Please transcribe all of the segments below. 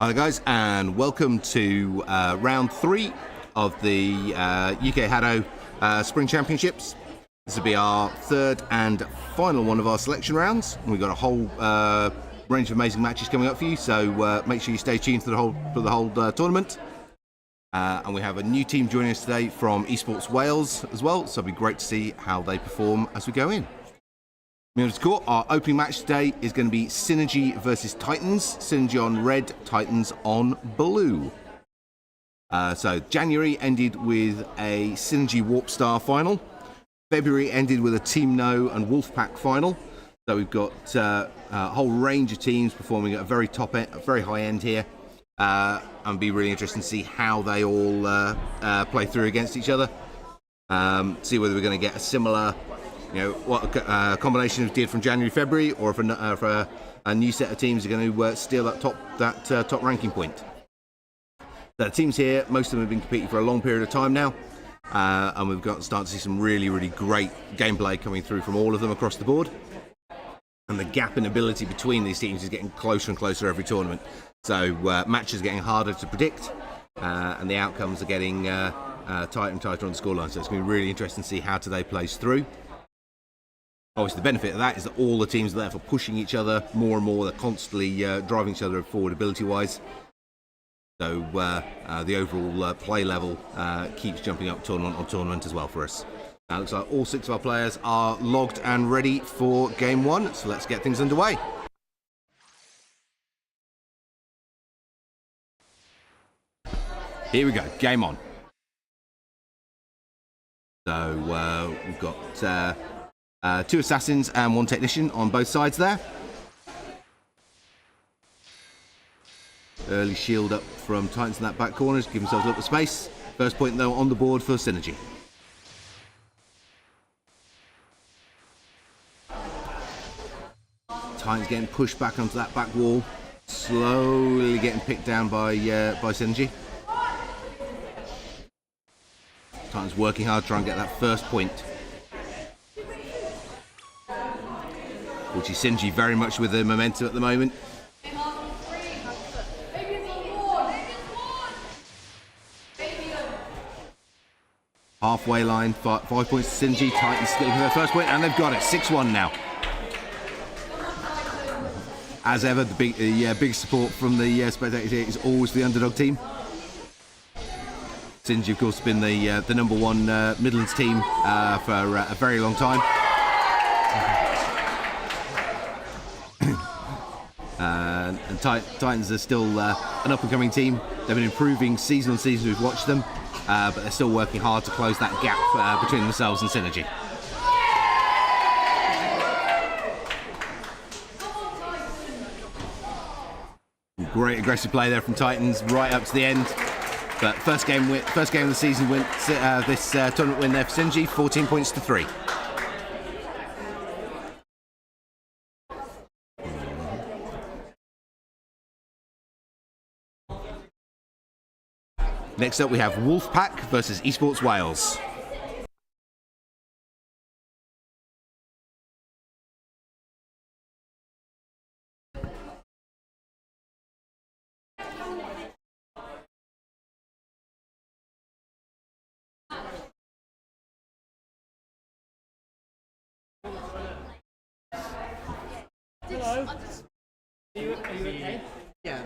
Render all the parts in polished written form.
Hi guys, and welcome to round 3 of the UK HADO Spring Championships. This will be our third and final one of our selection rounds. We've got a whole range of amazing matches coming up for you, so make sure you stay tuned for the whole tournament. And we have a new team joining us today from Esports Wales as well, so it'll be great to see how they perform as we go in. Our opening match today is going to be Synergy versus Titans. Synergy on red, Titans on blue. So January ended with a Synergy Warp Star final. February ended with a Team No and Wolfpack final. So we've got a whole range of teams performing at a very top end, very high end here. And it'll be really interesting to see how they all play through against each other. See whether we're going to get a similar, what a combination of did from January, February, or if a new set of teams are going to steal that top ranking point. The teams here, most of them have been competing for a long period of time now, and we've got to start to see some really great gameplay coming through from all of them across the board. And the gap in ability between these teams is getting closer and closer every tournament. So matches are getting harder to predict, and the outcomes are getting tighter and tighter on the scoreline. So it's going to be really interesting to see how today plays through. Obviously, the benefit of that is that all the teams are there for pushing each other more and more. They're constantly driving each other forward ability-wise. So the overall play level keeps jumping up tournament on tournament as well for us. Now, it looks like all 6 of our players are logged and ready for Game 1. So let's get things underway. Here we go, game on. So we've got 2 assassins and 1 technician on both sides there. Early shield up from Titans in that back corner to give themselves a little space. First point though on the board for Synergy. Titans getting pushed back onto that back wall, slowly getting picked down by Synergy. Titans working hard to try and get that first point. Which is Synergy very much with the momentum at the moment. Halfway line, 5 points to Synergy. Titans still for their first point, and they've got it. 6-1 now. As ever, the big support from the spectators here is always the underdog team. Synergy, of course, has been the #1 Midlands team for a very long time. And Titans are still an up-and-coming team. They've been improving season on season. We've watched them, but they're still working hard to close that gap between themselves and Synergy. Great aggressive play there from Titans right up to the end. But first game of the season win. This tournament win there for Synergy, 14 points to 3. Next up we have Wolfpack versus Esports Wales. Hello. Are you okay? Yeah.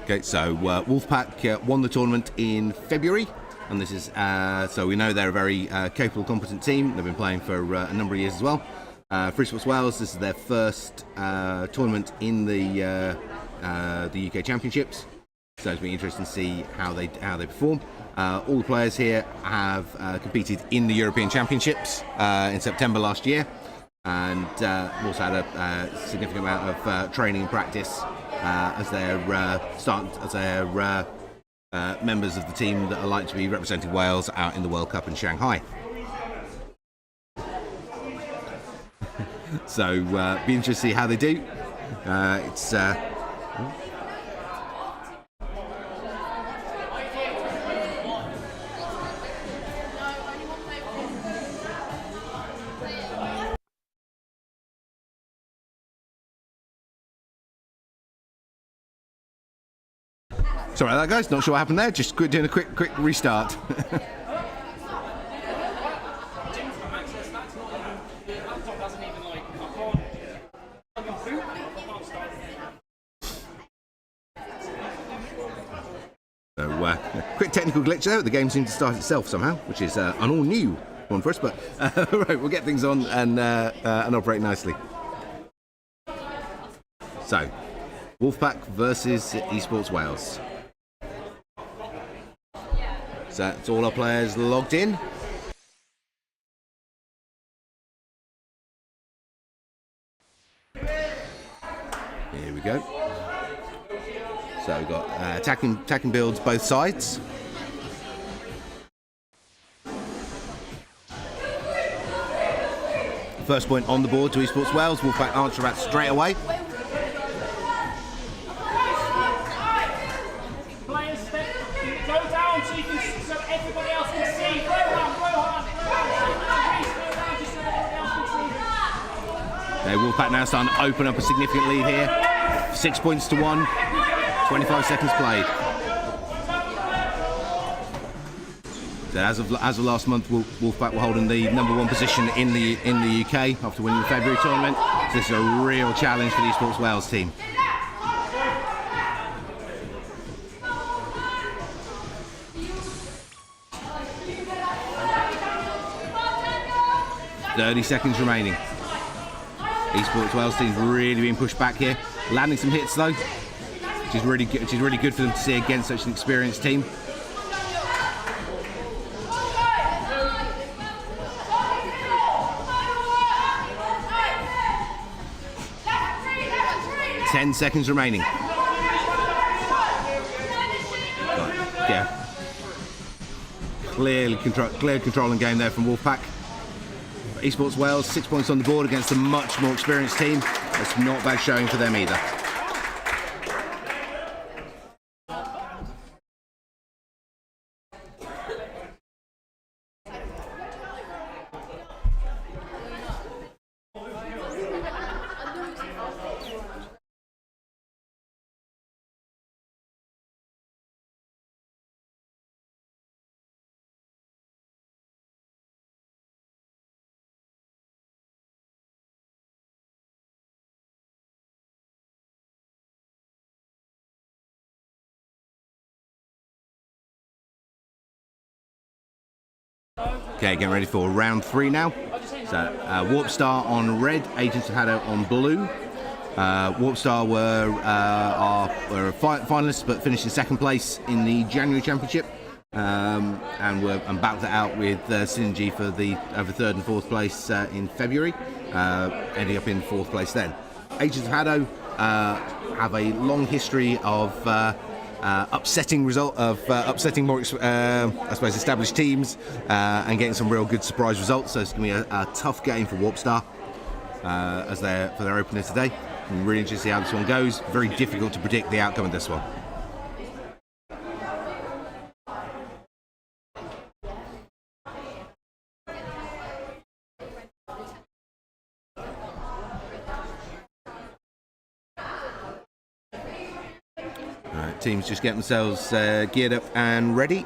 Okay, so Wolfpack won the tournament in February, and this is so we know they're a very capable, competent team. They've been playing for a number of years as well. For Esports Wales, this is their first tournament in the UK Championships. So it's been interesting to see how they perform. All the players here have competed in the European Championships in September last year, and also had a significant amount of training and practice as they're members of the team that are like to be representing Wales out in the World Cup in Shanghai. So be interested to see how they do. It's Sorry about that, guys. Not sure what happened there. Just doing a quick restart. So, quick technical glitch there. The game seemed to start itself somehow, which is an all new one for us. But right, we'll get things on and operate nicely. So, Wolfpack versus Esports Wales. So that's all our players logged in. Here we go. So we've got attacking builds both sides. First point on the board to Esports Wales. Wolfpack answer that straight away. Players, go down so everybody else can see. Go on, just so everybody else can see. Okay, Wolfpack now starting to open up a significant lead here. 6 points to 1. 25 seconds played. So as of last month, Wolfpack were holding the #1 position in the UK after winning the February tournament. So this is a real challenge for the Esports Wales team. "30 seconds remaining. Esports Wales team's really being pushed back here, landing some hits though, which is really good for them to see against such an experienced team. "10 seconds remaining. Yeah. Clear controlling game there from Wolfpack. Esports Wales, 6 points on the board against a much more experienced team. That's not bad showing for them either. Okay, getting ready for round 3 now. So Warp Star on red, Agents of HADO on blue. Warp Star were finalists but finished in second place in the January Championship, and backed it out with Synergy for the third and fourth place in February, ending up in fourth place then. Agents of HADO have a long history of upsetting more established teams and getting some real good surprise results. So it's going to be a tough game for Warp Star for their opener today. I'm really interested to see how this one goes. Very difficult to predict the outcome of this one. Teams just getting themselves geared up and ready.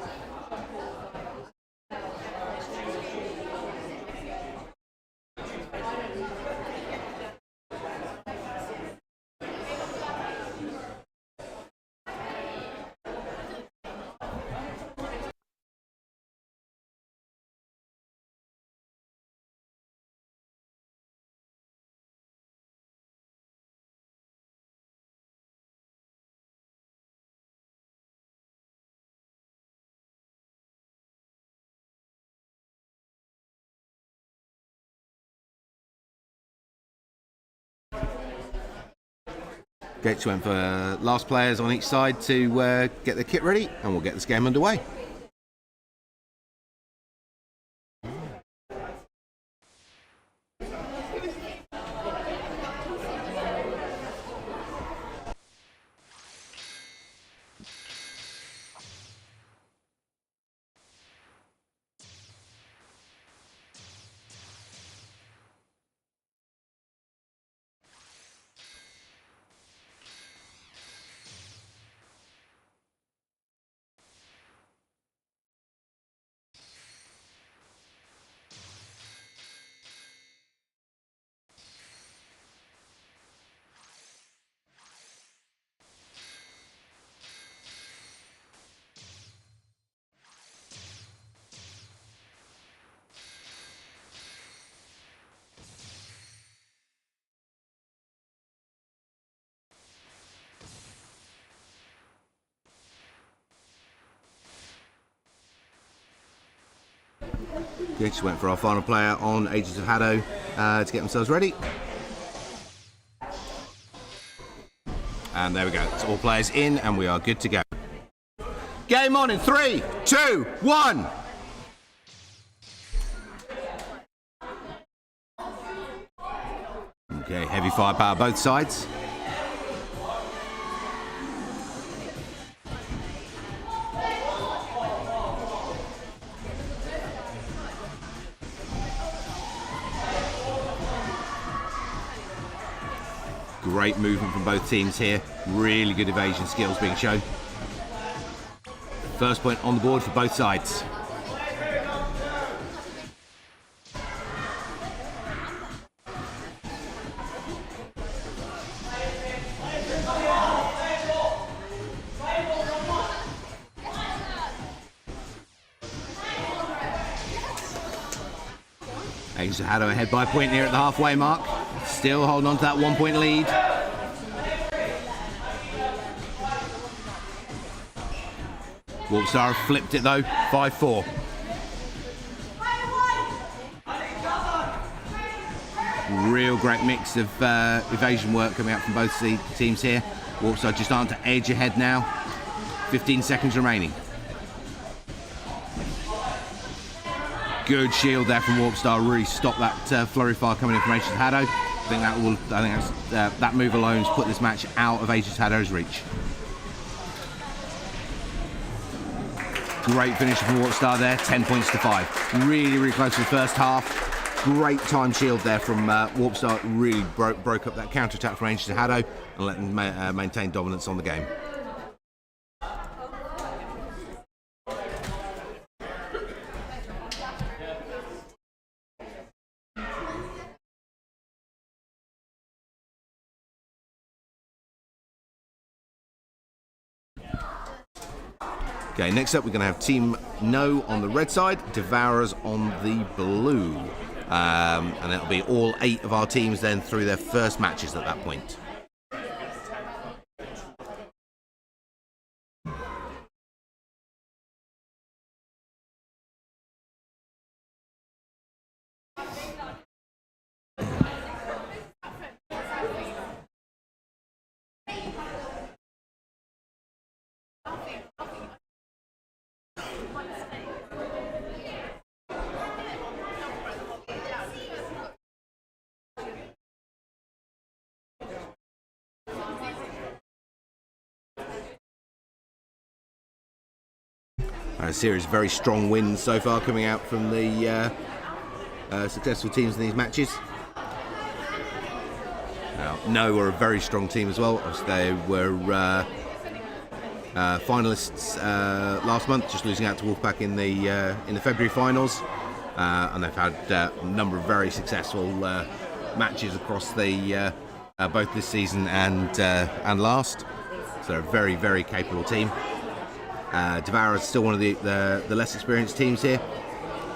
Gates went for last players on each side to get the kit ready, and we'll get this game underway. Okay, just went for our final player on Agents of HADO to get themselves ready. And there we go. It's all players in, and we are good to go. Game on in 3, 2, 1. Okay, heavy firepower both sides. Great movement from both teams here. Really good evasion skills being shown. First point on the board for both sides. Agents of HADO ahead by a point here at the halfway mark. Still holding on to that 1 point lead. Warpstar have flipped it though, 5-4. Real great mix of evasion work coming out from both teams here. Warpstar just on to edge ahead now. 15 seconds remaining. Good shield there from Warpstar, really stopped that flurry fire coming in from Agents of HADO. That move alone has put this match out of Agents of HADO's reach. Great finish from Warpstar there, 10 points to 5. Really, really close to the first half. Great time shield there from Warpstar, really broke up that counter-attack from Agents of HADO and let them maintain dominance on the game. Okay, next up we're going to have Team No on the red side, Devourers on the blue. And it'll be all 8 of our teams then through their first matches at that point. A series of very strong wins so far coming out from the successful teams in these matches. Now, No were a very strong team as well. They were finalists last month, just losing out to Wolfpack in the February finals, and they've had a number of very successful matches across the both this season and last. So they're a very, very capable team. Devour is still one of the less experienced teams here,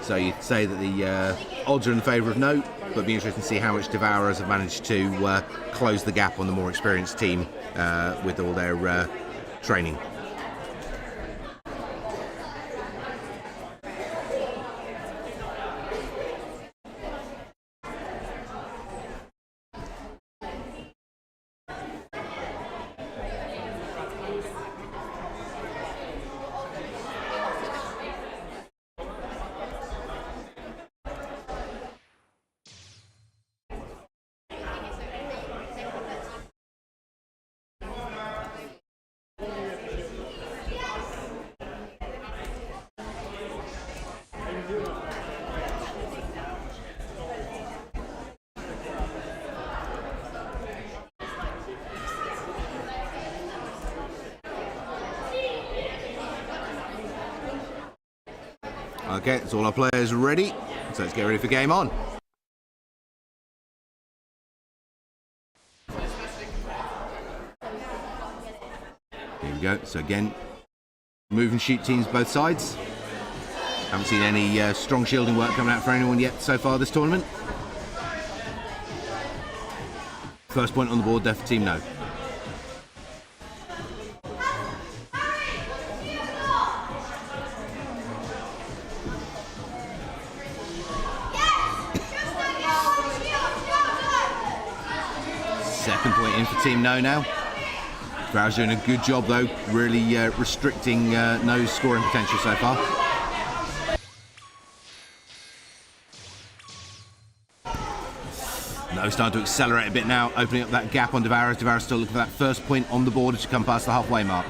so you'd say that the odds are in favour of No, but it'd be interesting to see how much Devourers have managed to close the gap on the more experienced team with all their training. Okay, that's all our players ready, so let's get ready for game on. Here we go, so again, move and shoot teams both sides. Haven't seen any strong shielding work coming out for anyone yet so far this tournament. First point on the board there for Team No. second point in for Team No now. Tavares doing a good job though, really restricting No's scoring potential so far. No starting to accelerate a bit now, opening up that gap on Tavares. Tavares still looking for that first point on the board as you come past the halfway mark.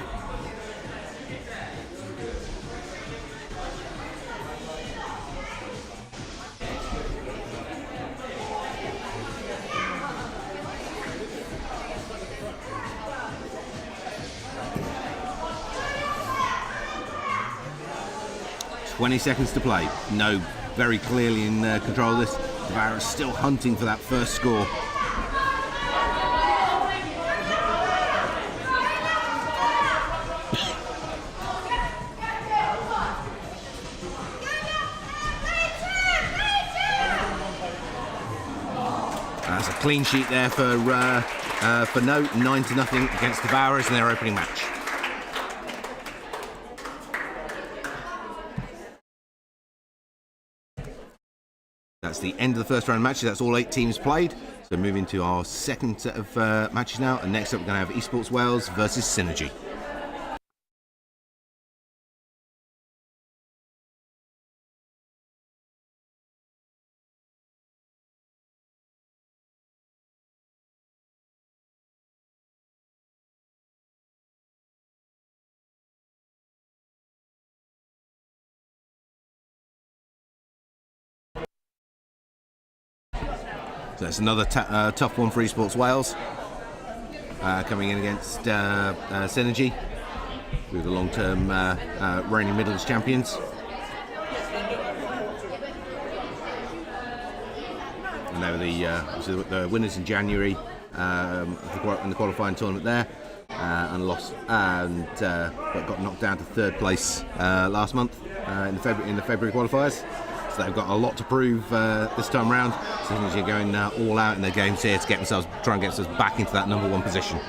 "20 seconds to play." No, very clearly in control of this. Tavares still hunting for that first score. That's a clean sheet there for No, 9-0 against Tavares in their opening match. That's the end of the first round of matches. That's all 8 teams played. So moving to our second set of matches now. And next up, we're going to have Esports Wales versus Synergy. So that's another tough one for Esports Wales, coming in against Synergy, who are the long-term reigning Midlands champions. And they were the winners in January in the qualifying tournament there, and lost but got knocked down to third place last month in the February qualifiers. So they've got a lot to prove this time round. So they're going all out in their games here to try and get themselves back into that number 1 position.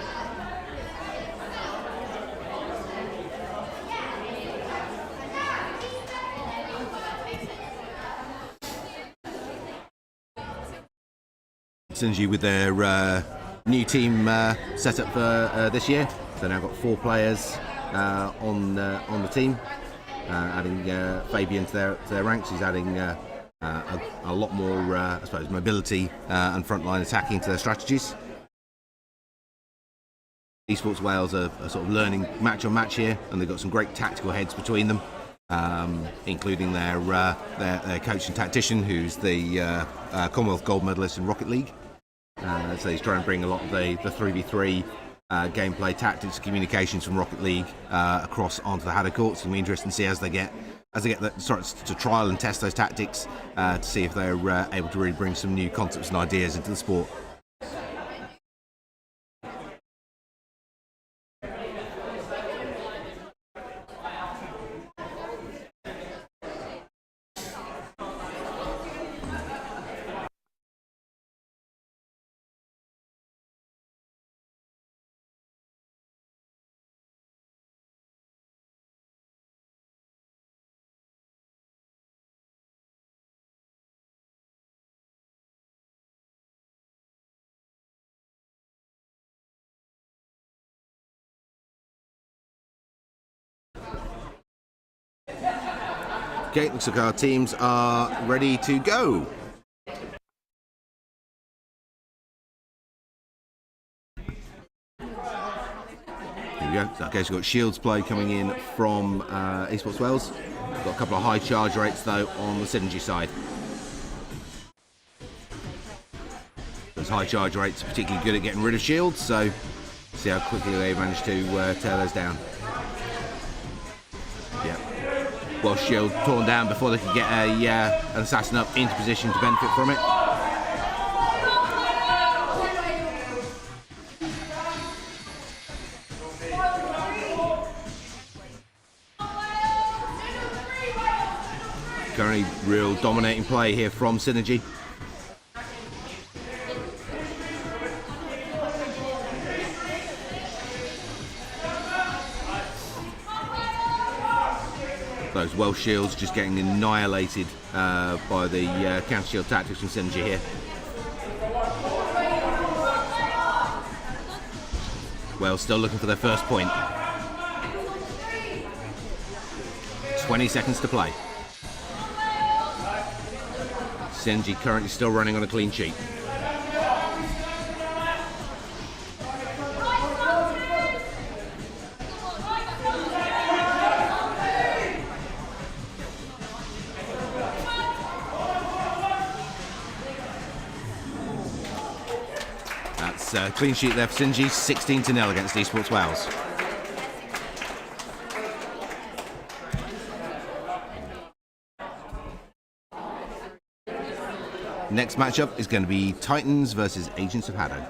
Synergy with their new team set up for this year. So they've now got 4 players on the team. Adding Fabian to their ranks. He's adding a lot more, I suppose, mobility and frontline attacking to their strategies. Esports Wales are sort of learning match on match here, and they've got some great tactical heads between them, including their coach and tactician, who's the Commonwealth gold medalist in Rocket League. So he's trying to bring a lot of the 3v3 gameplay, tactics, communications from Rocket League across onto the HADO courts. It's going to be interesting to see as they get to trial and test those tactics to see if they're able to really bring some new concepts and ideas into the sport. Okay, looks like our teams are ready to go. Here we go. So, okay, so we've got Shields play coming in from Esports Wales. We've got a couple of high charge rates though on the Synergy side. Those high charge rates are particularly good at getting rid of shields, so see how quickly they manage to tear those down. Yeah. Well, shield torn down before they could get an assassin up into position to benefit from it. Currently, real dominating play here from Synergy. Those Welsh shields just getting annihilated by the counter shield tactics from Synergy here. Well, still looking for their first point. 20 seconds to play. Synergy currently still running on a clean sheet. That's a clean sheet there for Synergy, 16-0 against Esports Wales. Next matchup is going to be Titans versus Agents of HADO.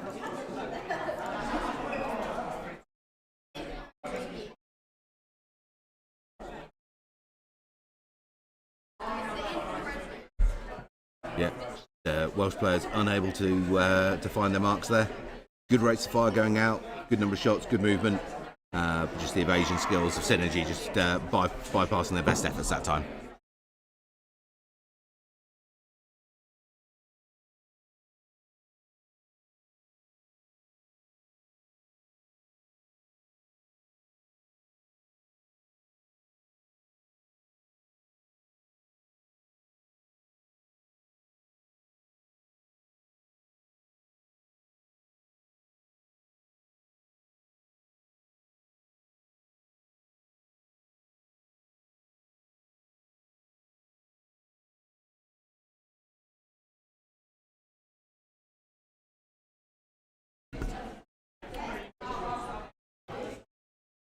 Yeah, Welsh players unable to find their marks there. Good rates of fire going out, good number of shots, good movement. But just the evasion skills of Synergy just bypassing their best efforts that time.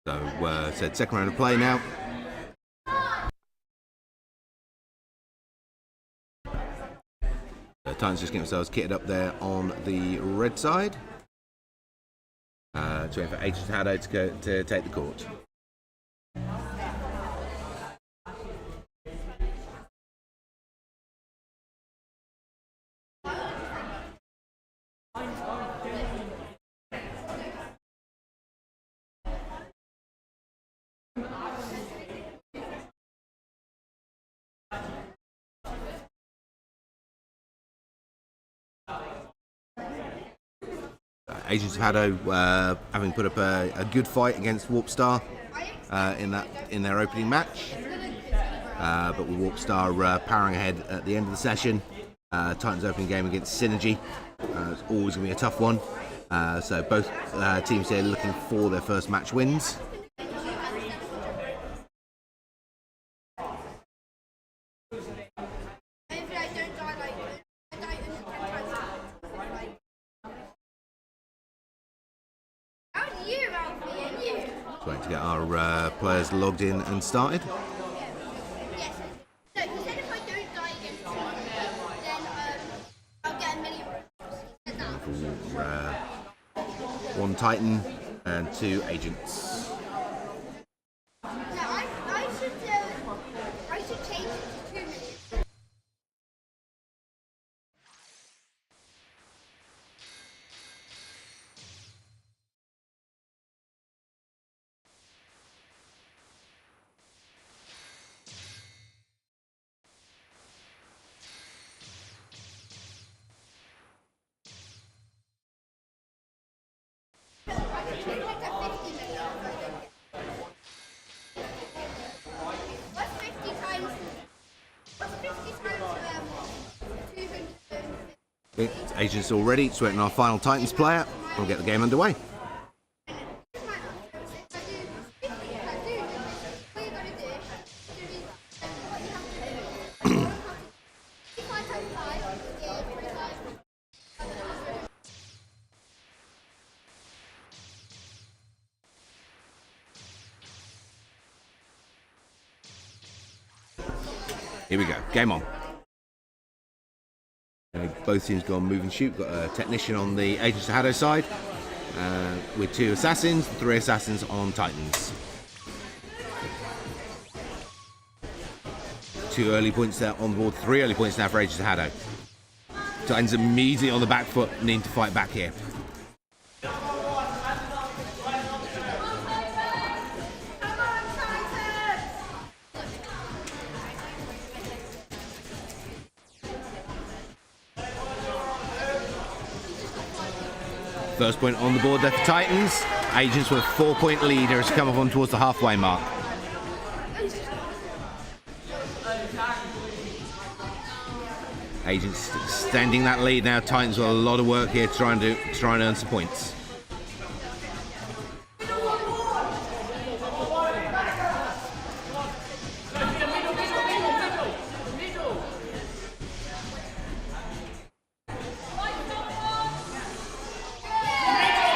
So, said second round of play now. The Titans just getting themselves kitted up there on the red side. Waiting for Agents of HADO to take the court. Agents of HADO having put up a good fight against Warpstar in their opening match, but with Warpstar powering ahead at the end of the session. Titans' opening game against Synergy, it's always going to be a tough one. So both teams here looking for their first match wins. Just waiting to get our players logged in and started. One Titan and 2 agents. I should change it to 2 minutes. Agents all ready, just waiting on our final Titans player. We'll get the game underway. Here we go, game on. Both teams go on move and shoot. Got a technician on the Agents of HADO side with 2 assassins, 3 assassins on Titans. 2 early points there on the board, 3 early points now for Agents of HADO. Titans immediately on the back foot, needing to fight back here. First point on the board there for Titans. Agents with a 4-point lead as come up on towards the halfway mark. Agents extending that lead now. Titans with a lot of work here to try and earn some points.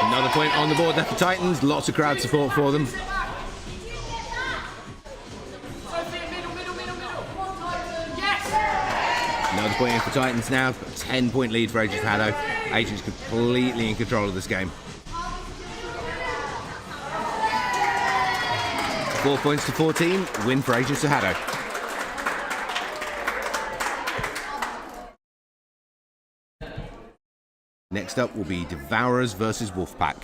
Another point on the board there for Titans. Lots of crowd support for them. Another point in for Titans now. 10-point lead for Agents HADO. Agents completely in control of this game. 4 points to 14. Win for Agents HADO. Next up will be Devourers versus Wolfpack.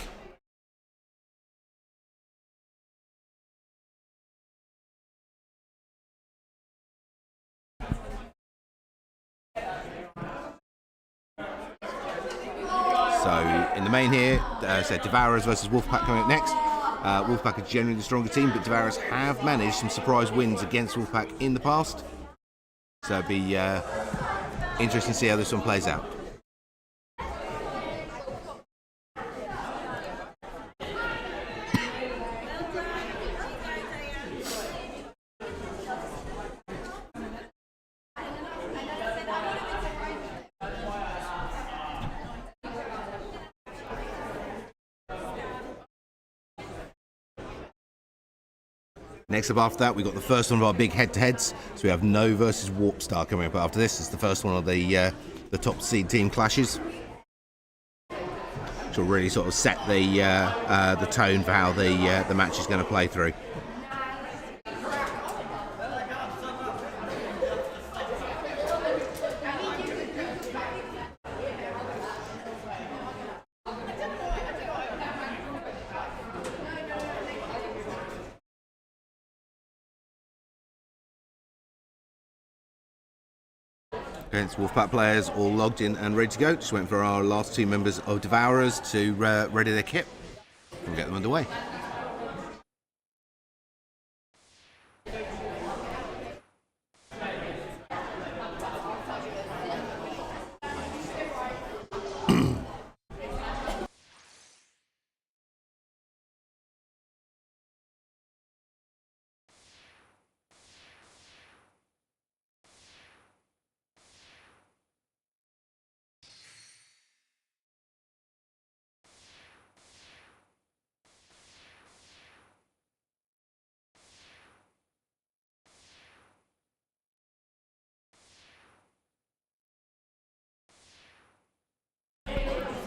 So in the main here, so Devourers versus Wolfpack coming up next. Wolfpack are generally the stronger team, but Devourers have managed some surprise wins against Wolfpack in the past. So it'll be interesting to see how this one plays out. Next up after that, we've got the first one of our big head-to-heads. So we have No versus Warpstar coming up after this. It's the first one of the top seed team clashes, which will really sort of set the tone for how the match is going to play through. Against Wolfpack players all logged in and ready to go. Just waiting for our last two members of Devourers to ready their kit and get them underway.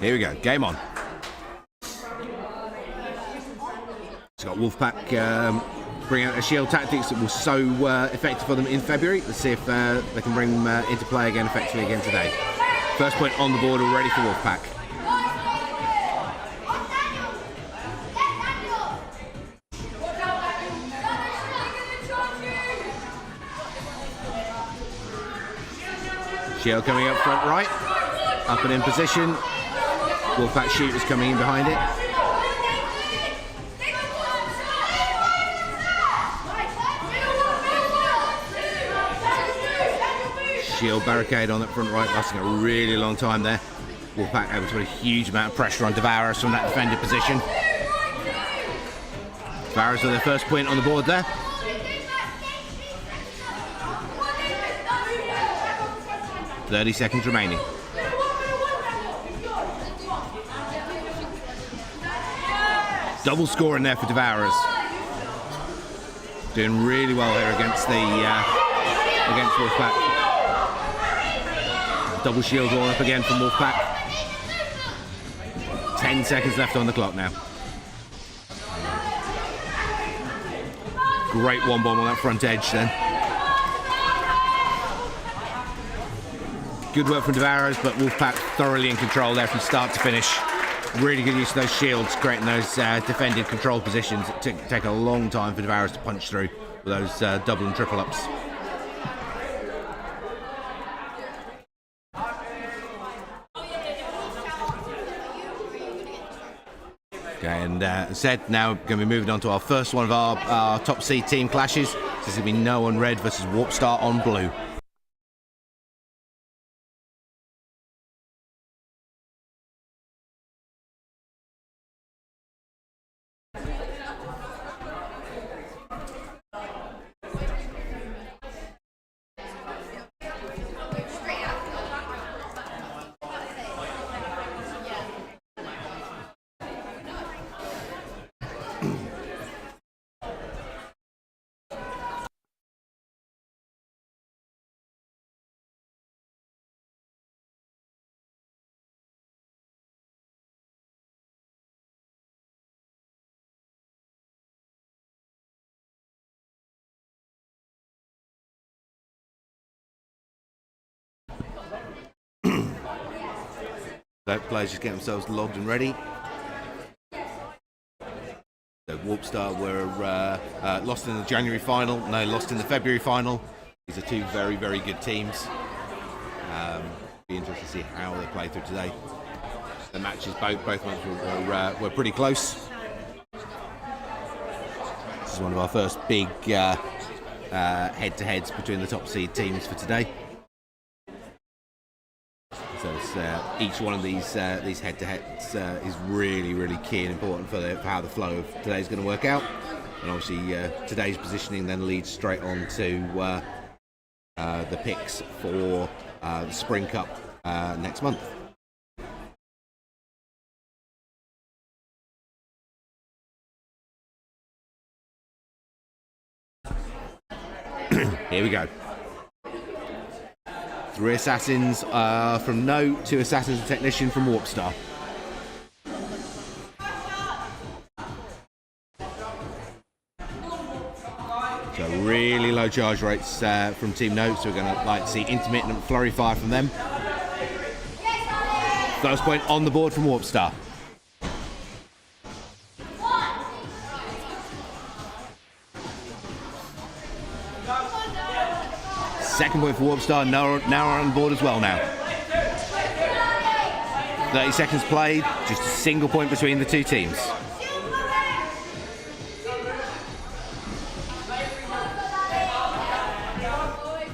Here we go, game on. It's got Wolfpack bring out a shield tactics that was so effective for them in February. Let's see if they can bring them into play again effectively again today. First point on the board already for Wolfpack. Shield coming up front right, up and in position. Wolfpack shooters coming in behind it. Shield barricade on that front right, lasting a really long time there. Wolfpack able to put a huge amount of pressure on Devourers from that defended position. Devourers with their first point on the board there. .30 seconds remaining. Double score in there for Devourers. Doing really well here against Wolfpack. Double shield drawn up again from Wolfpack. 10 seconds left on the clock now. Great one bomb on that front edge then. Good work from Devourers, but Wolfpack thoroughly in control there from start to finish. Really good use of those shields, creating those defended control positions. It take a long time for Devourers to punch through with those double and triple ups. Okay, and as said, now we're going to be moving on to our first one of our top seed team clashes. This is going to be No on red versus Warp Star on blue. So players just get themselves logged and ready. So Warp Star were lost in the January final, no, lost in the February final. These are two very, very good teams. Be interested to see how they play through today. The matches, both matches were pretty close. This is one of our first big head-to-heads between the top seed teams for today. So it's, each one of these head-to-heads is really, really key and important for how the flow of today is going to work out. And obviously today's positioning then leads straight on to the picks for the Spring Cup next month. Here we go. 3 assassins from No, 2 assassins and technician from Warp Star. So really low charge rates from Team No, so we're going to like to see intermittent flurry fire from them. First point on the board from Warp Star. Second point for Warp Star, now on board as well now. 30 seconds played, just a single point between the two teams.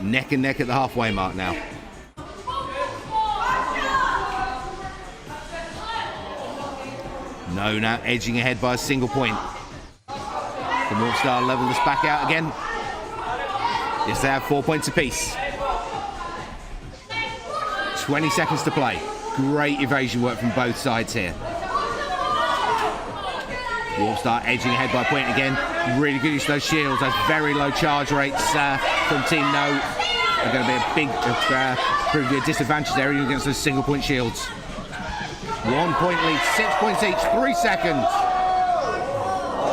Neck and neck at the halfway mark now. No, now edging ahead by a single point. Can Warp Star level this back out again? Yes, they have 4 points apiece. 20 seconds to play. Great evasion work from both sides here. Warp Star edging ahead by a point again. Really good use of those shields. Those very low charge rates from Team No are going to be a big, probably a disadvantage there even against those single point shields. 1 point lead, 6 points each, 3 seconds.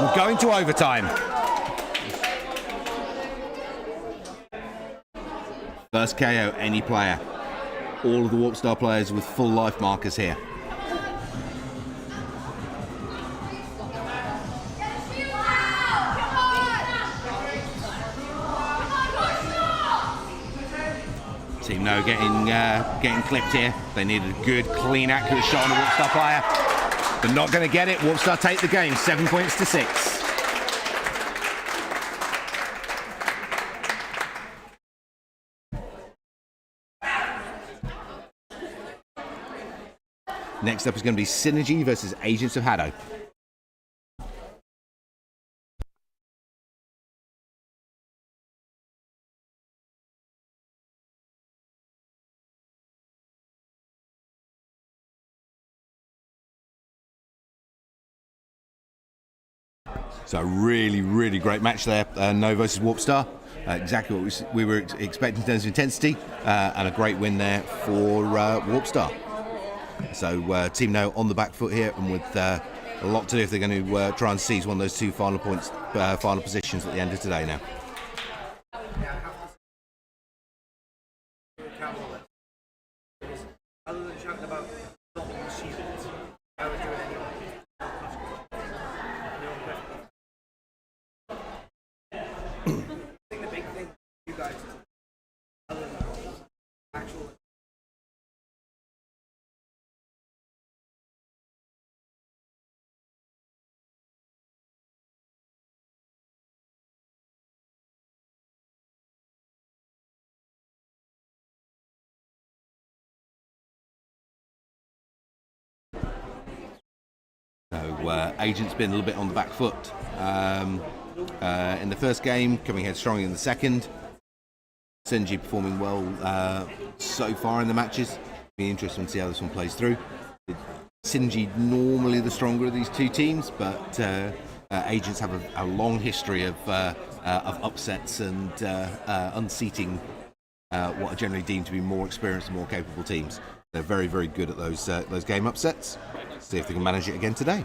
We're going to overtime. First KO, any player. All of the Warp Star players with full life markers here. Team No getting clipped here. They needed a good, clean, accurate shot on a Warp Star player. They're not going to get it. Warp Star take the game, 7 points to 6. Next up is going to be Synergy versus Agents of HADO. So really, really great match there. No versus Warp Star. Exactly what we were expecting in terms of intensity. And a great win there for Warp Star. So Team No on the back foot here, and with a lot to do if they're going to try and seize one of those 2 final points, final positions at the end of today now. Other than chatting about the shields, I was doing Agent's been a little bit on the back foot in the first game, coming ahead strongly in the second. Senji performing well so far in the matches. Be interesting to see how this one plays through. Senji normally the stronger of these two teams, but Agents have a long history of upsets and unseating what are generally deemed to be more experienced and more capable teams. They're very, very good at those game upsets. See if they can manage it again today.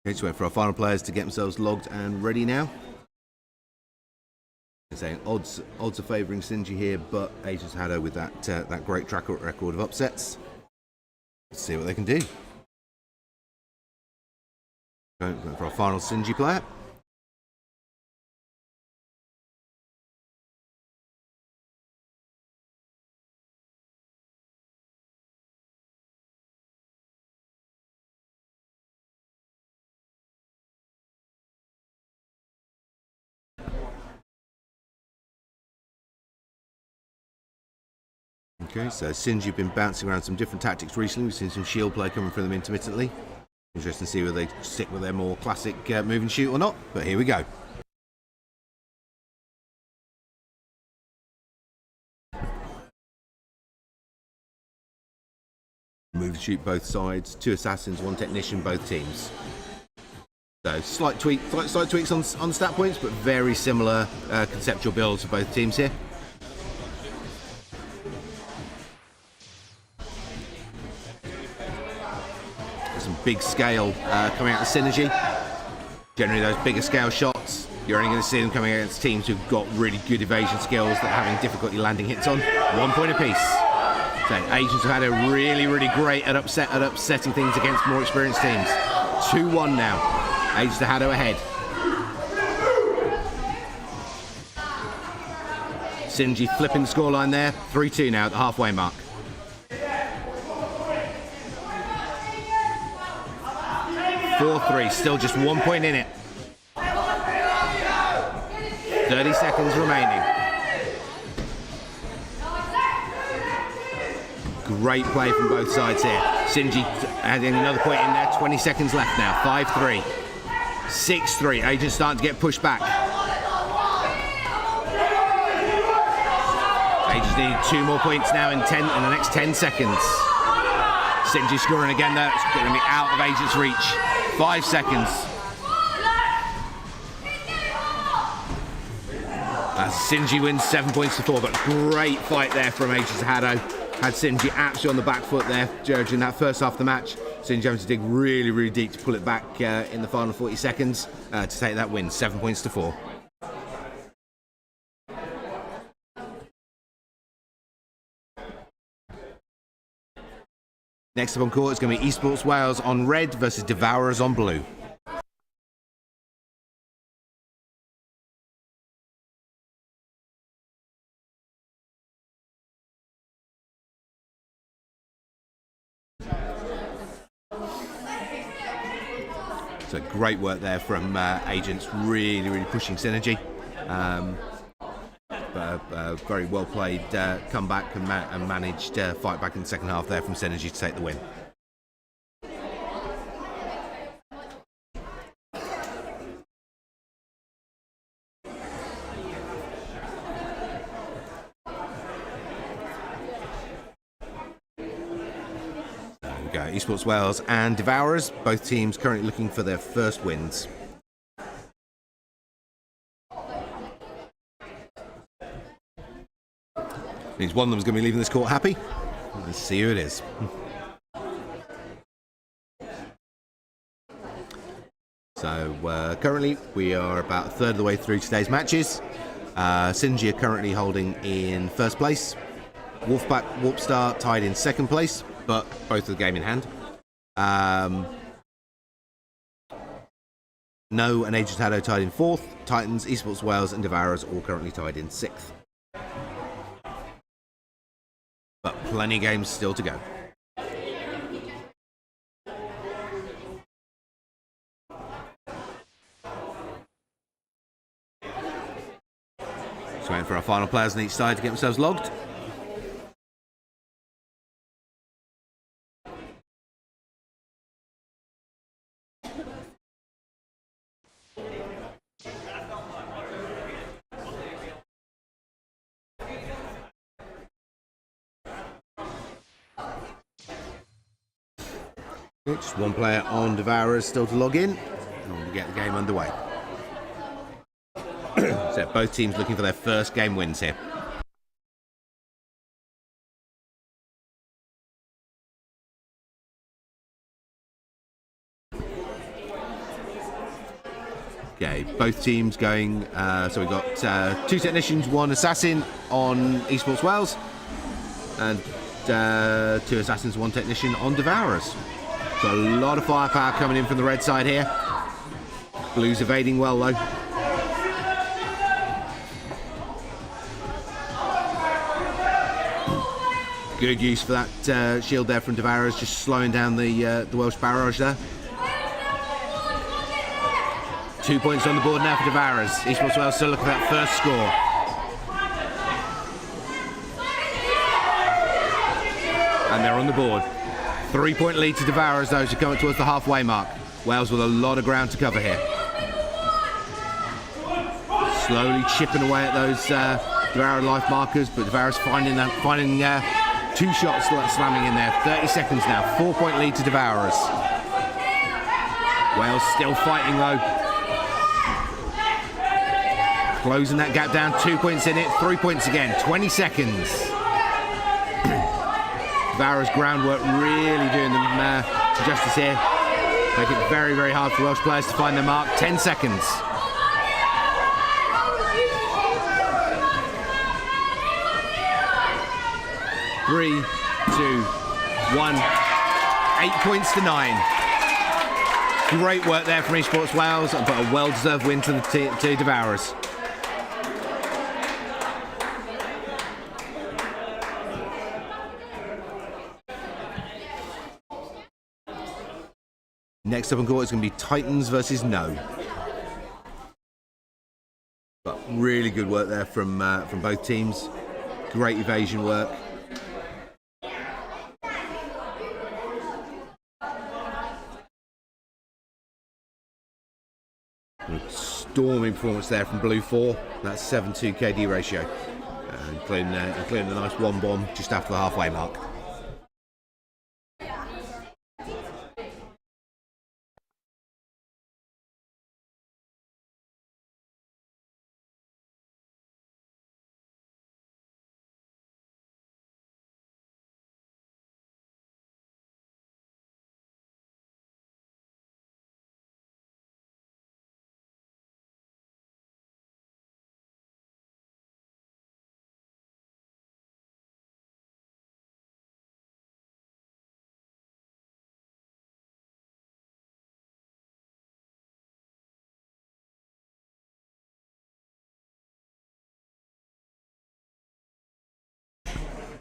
Okay, just wait for our final players to get themselves logged and ready now. Saying odds are favouring Senji here, but Agents HADO with that great track record of upsets. Let's see what they can do. Going for our final Senji player. Okay, so Senji have been bouncing around some different tactics recently. We've seen some shield play coming from them intermittently. Interesting to see whether they stick with their more classic move and shoot or not, but here we go. Move and shoot both sides, 2 assassins, 1 technician, both teams. So slight tweaks on stat points, but very similar conceptual builds for both teams here. Some big scale coming out of Synergy. Generally those bigger scale shots, you're only going to see them coming against teams who've got really good evasion skills that are having difficulty landing hits on. 1 point apiece. So Agents have had a really great at upsetting things against more experienced teams. 2-1 now. Agents have HADO ahead. Synergy flipping the scoreline there. 3-2 now at the halfway mark. 4-3, still just 1 point in it. 30 seconds remaining. Great play from both sides here. Senji adding another point in there. 20 seconds left now. 5-3. 6-3. Agents starting to get pushed back. Agents need 2 more points now in the next 10 seconds. Senji scoring again there. It's going to be out of Agents' reach. 5 seconds. Senji wins 7 points to 4, but great fight there from Agents HADO. Had Senji absolutely on the back foot there during that first half of the match. Senji having to dig really deep to pull it back in the final 40 seconds to take that win. 7 points to 4. Next up on court is going to be Esports Wales on red versus Devourers on blue. So great work there from Agents, really pushing Synergy. Very well played comeback and managed fight back in the second half there from Synergy to take the win. There we go, Esports Wales and Devourers, both teams currently looking for their first wins. Means one of them's going to be leaving this court happy. Let's see who it is. So currently we are about a third of the way through today's matches. Sinji are currently holding in first place. Wolfpack, Warpstar tied in second place, but both with the game in hand. No and HADO tied in fourth. Titans, Esports Wales and Devourers all currently tied in sixth. But plenty of games still to go. So waiting for our final players on each side to get themselves logged. Just one player on Devourers still to log in, and we'll get the game underway. So both teams looking for their first game wins here. Okay, both teams going. So we've got two technicians, one assassin on Esports Wales, and two assassins, one technician on Devourers. So a lot of firepower coming in from the red side here. Blues evading well though. Good use for that shield there from Devourers, just slowing down the Welsh barrage there. 2 points on the board now for Devourers. Esports Wales still looking for that first score. And they're on the board. 3 point lead to Devourers though, as you come up towards the halfway mark. Wales with a lot of ground to cover here. Slowly chipping away at those Devourer life markers, but Devourers finding two shots slamming in there. 30 seconds now. 4 point lead to Devourers. Wales still fighting though. Closing that gap down. 2 points in it. 3 points again. 20 seconds. Devourers groundwork really doing them justice here. Make it very, very hard for Welsh players to find their mark. 10 seconds. Three, 2, 1. 8 points to 9. Great work there from Esports Wales, but a well-deserved win to the Devourers. Next up on court is going to be Titans versus No. But really good work there from both teams. Great evasion work. Storming performance there from Blue 4. That's 7-2 KD ratio, including the nice one bomb just after the halfway mark.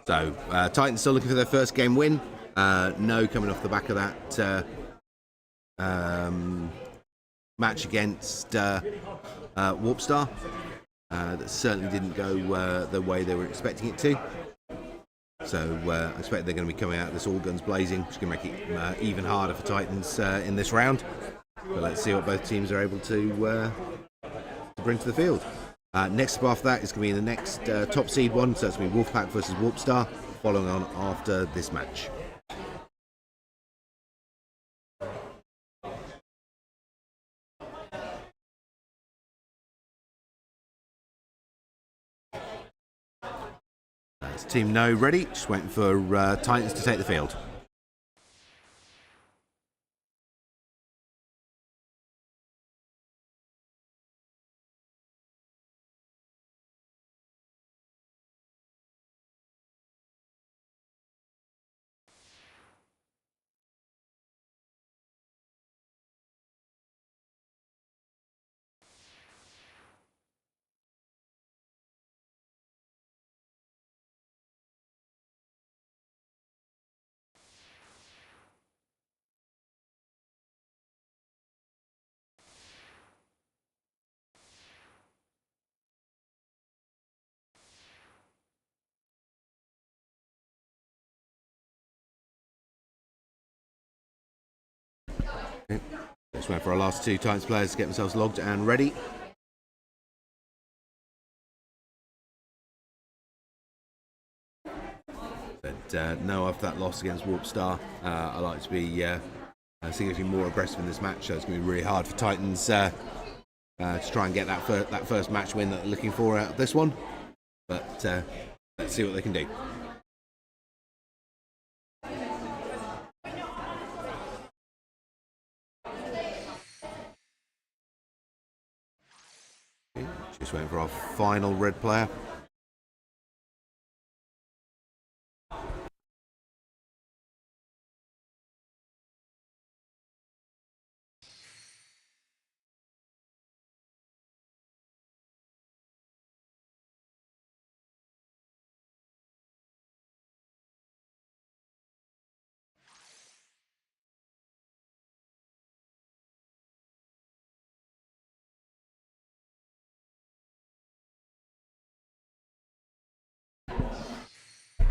So Titans still looking for their first game win. No coming off the back of that match against Warpstar. That certainly didn't go the way they were expecting it to. So I expect they're going to be coming out of this all guns blazing, which is going to make it even harder for Titans in this round. But let's see what both teams are able to bring to the field. Next up after that is going to be the next top seed one, so that's going to be Wolfpack versus Warpstar, following on after this match. That's Team No ready. Just waiting for Titans to take the field. Okay. Just waiting for our last two Titans players to get themselves logged and ready. But no, after that loss against Warp Star, I like to be significantly more aggressive in this match. So it's going to be really hard for Titans to try and get that first match win that they're looking for out of this one. But let's see what they can do. Okay, just waiting for our final red player.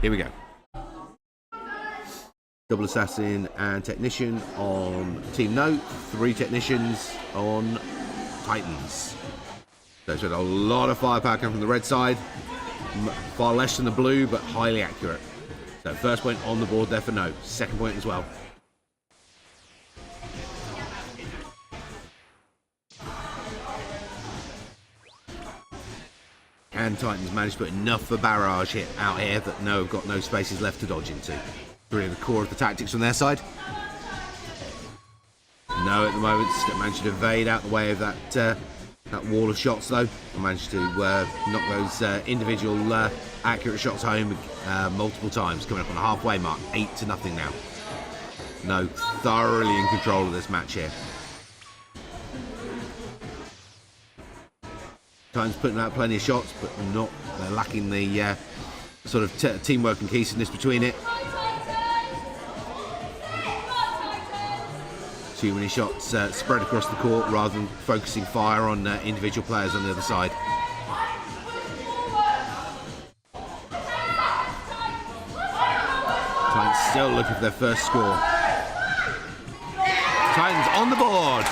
Here we go. Double Assassin and Technician on Team No. 3 Technicians on Titans. There's a lot of firepower coming from the red side. Far less than the blue, but highly accurate. So first point on the board there for No. Second point as well. And Titans managed to put enough for barrage hit out here that No have got no spaces left to dodge into. Really the core of the tactics from their side. No at the moment managed to evade out the way of that wall of shots though. Managed to knock those individual accurate shots home multiple times, coming up on the halfway mark. 8-0 now. No thoroughly in control of this match here. Titans putting out plenty of shots, but they're lacking the sort of teamwork and cohesiveness between it. Too many shots spread across the court rather than focusing fire on individual players on the other side. Titans still looking for their first score. Titans on the board.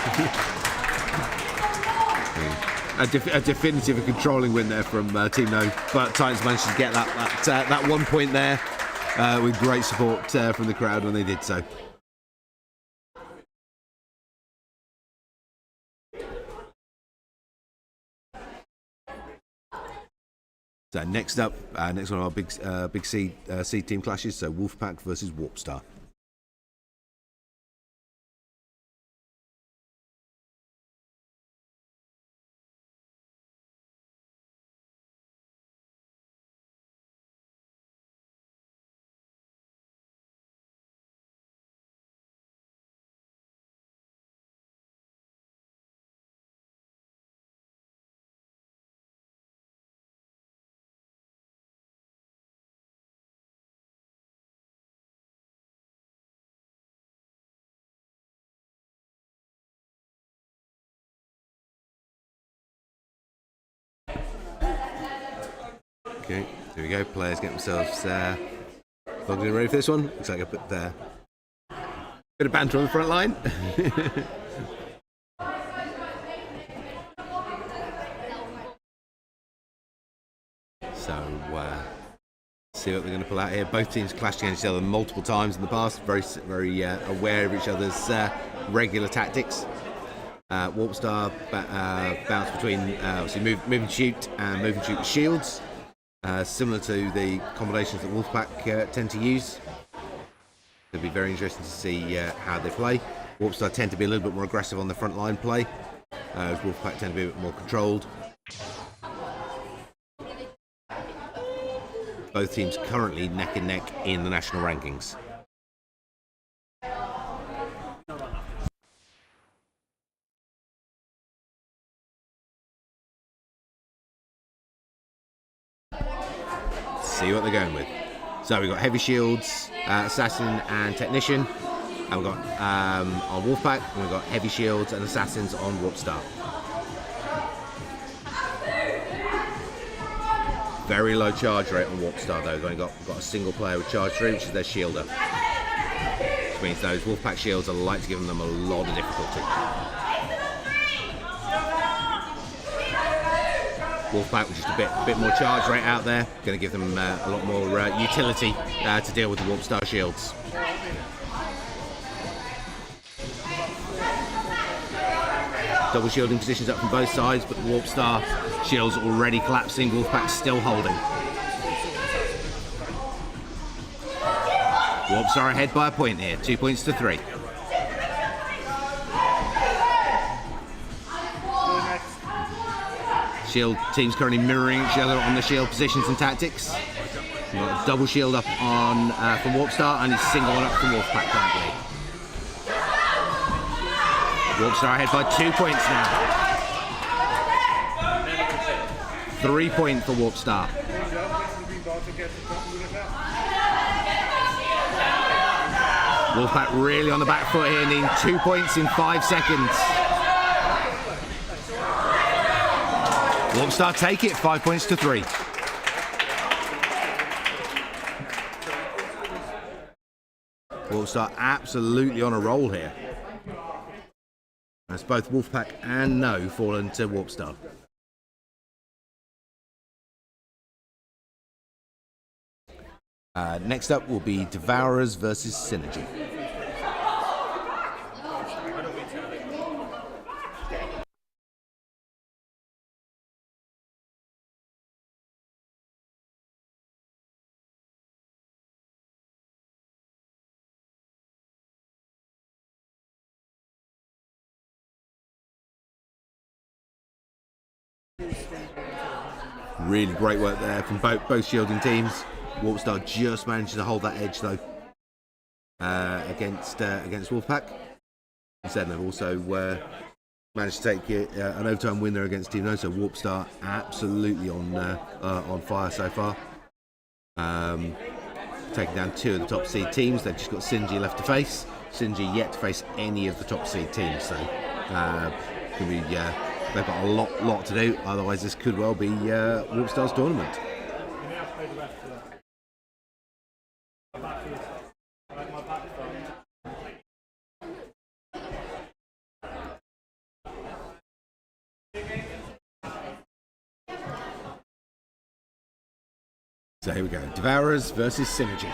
A definitive and controlling win there from Team No, but Titans managed to get that 1 point there with great support from the crowd when they did so. So next up, next one of our big seed team clashes. So Wolfpack versus Warp Star. Okay, here we go. Players get themselves logged in ready for this one. Looks like a bit of banter on the front line. So, see what they're going to pull out here. Both teams clashed against each other multiple times in the past. Very aware of each other's regular tactics. Warp Star bounce between obviously move and shoot with shields. similar to the combinations that Wolfpack tend to use. It'll be very interesting to see how they play. Warpstar tend to be a little bit more aggressive on the front line play, as Wolfpack tend to be a bit more controlled. Both teams currently neck and neck in the national rankings. See what they're going with. So we've got Heavy Shields, Assassin and Technician. And we've got on Wolfpack, and we've got Heavy Shields and Assassins on Warpstar. Very low charge rate on Warpstar though. They've only got a single player with charge 3, which is their shielder. Which means those Wolfpack shields are like to give them a lot of difficulty. Wolfpack with just a bit more charge rate out there, going to give them a lot more utility to deal with the Warpstar shields. Double shielding positions up from both sides, but the Warpstar shields already collapsing. Wolfpack still holding. Warpstar ahead by a point here, 2 points to 3. Shield teams currently mirroring each other on the shield positions and tactics. We've got a double shield up on from Warpstar and it's single one up from Wolfpack currently. Warpstar ahead by 2 points now. 3 points for Warpstar. Wolfpack really on the back foot here, needing 2 points in 5 seconds. Warpstar take it, 5 points to 3. Warpstar absolutely on a roll here. As both Wolfpack and No fall into Warpstar. Next up will be Devourers versus Synergy. Really great work there from both shielding teams. Warpstar just managed to hold that edge though against Wolfpack. Instead, they've also managed to take an overtime win there against Team No. So Warpstar absolutely on fire so far. Taking down 2 of the top seed teams. They've just got Synergy left to face. Synergy yet to face any of the top seed teams. So can be. They've got a lot to do, otherwise this could well be Warpstar's tournament. So here we go, Devourers versus Synergy.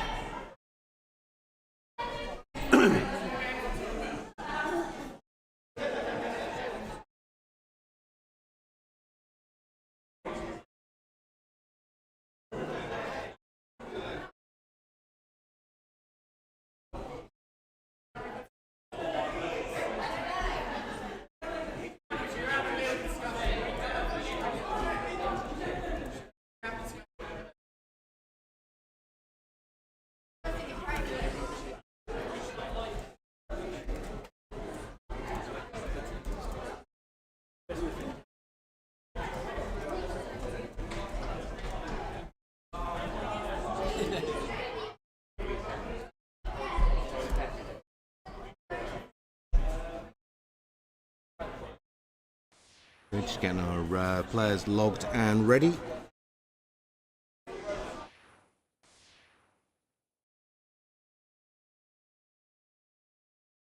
We're just getting our players logged and ready.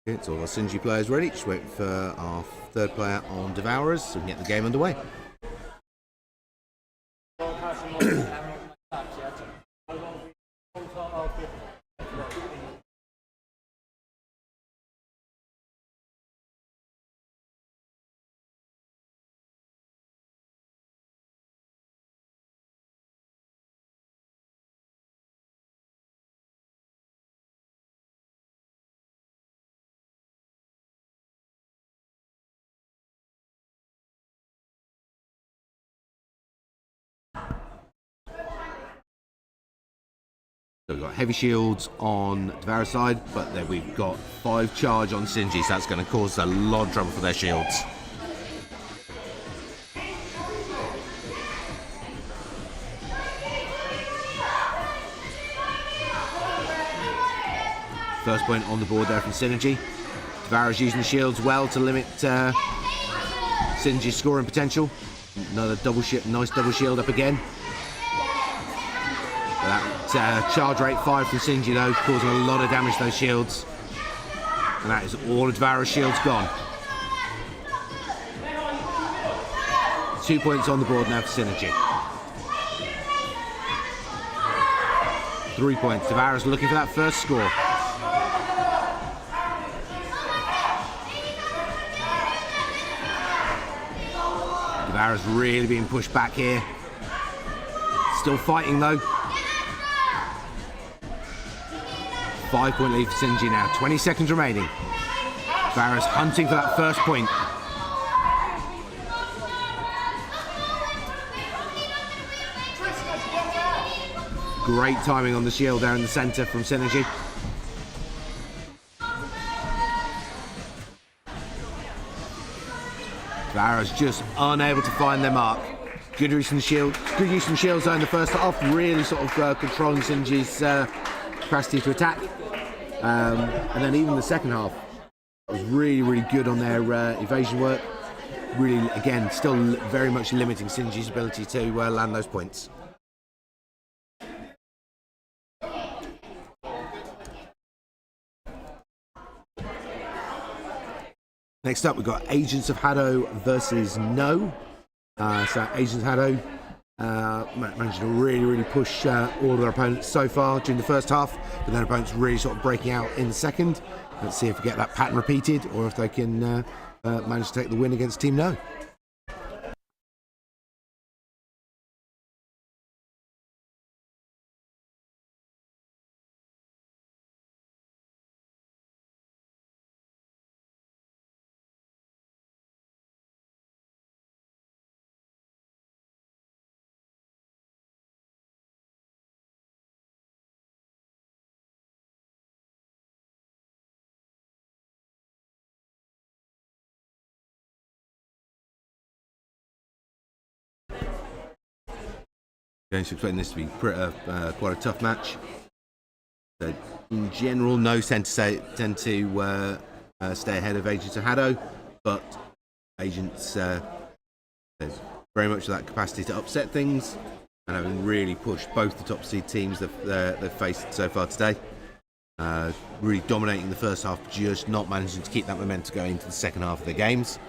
It's all our Synergy players ready. Just waiting for our third player on Devourers so we can get the game underway. So we've got heavy shields on Devara's side, but then we've got 5 charge on Sinji, so that's going to cause a lot of trouble for their shields. First point on the board there from Synergy. Devara's using the shields well to limit Synergy's scoring potential. Another nice double shield up again. That charge rate 5 from Synergy though, causing a lot of damage to those shields. And that is all of Devara's shields gone. 2 points on the board now for Synergy. 3 points. Devara's looking for that first score. Devara's really being pushed back here. Still fighting though. 5 point lead for Synergy now. 20 seconds remaining. Devara's hunting for that first point. Great timing on the shield there in the centre from Synergy. Devara's just unable to find their mark. Good use in the shield zone in the first half, really sort of controlling Synergy's capacity to attack. And then even the second half was really good on their evasion work. Really, again, still very much limiting Synergy's ability to land those points. Next up, we've got Agents of HADO versus No. So Agents of HADO managed to really push all of their opponents so far during the first half, but their opponents really sort of breaking out in the second. Let's see if we get that pattern repeated, or if they can manage to take the win against Team No. Going to expect this to be quite a tough match. So in general, No tend to stay ahead of Agents of HADO, but Agents there's very much that capacity to upset things, and having really pushed both the top seed teams they've faced so far today. Really dominating the first half, just not managing to keep that momentum going into the second half of the games.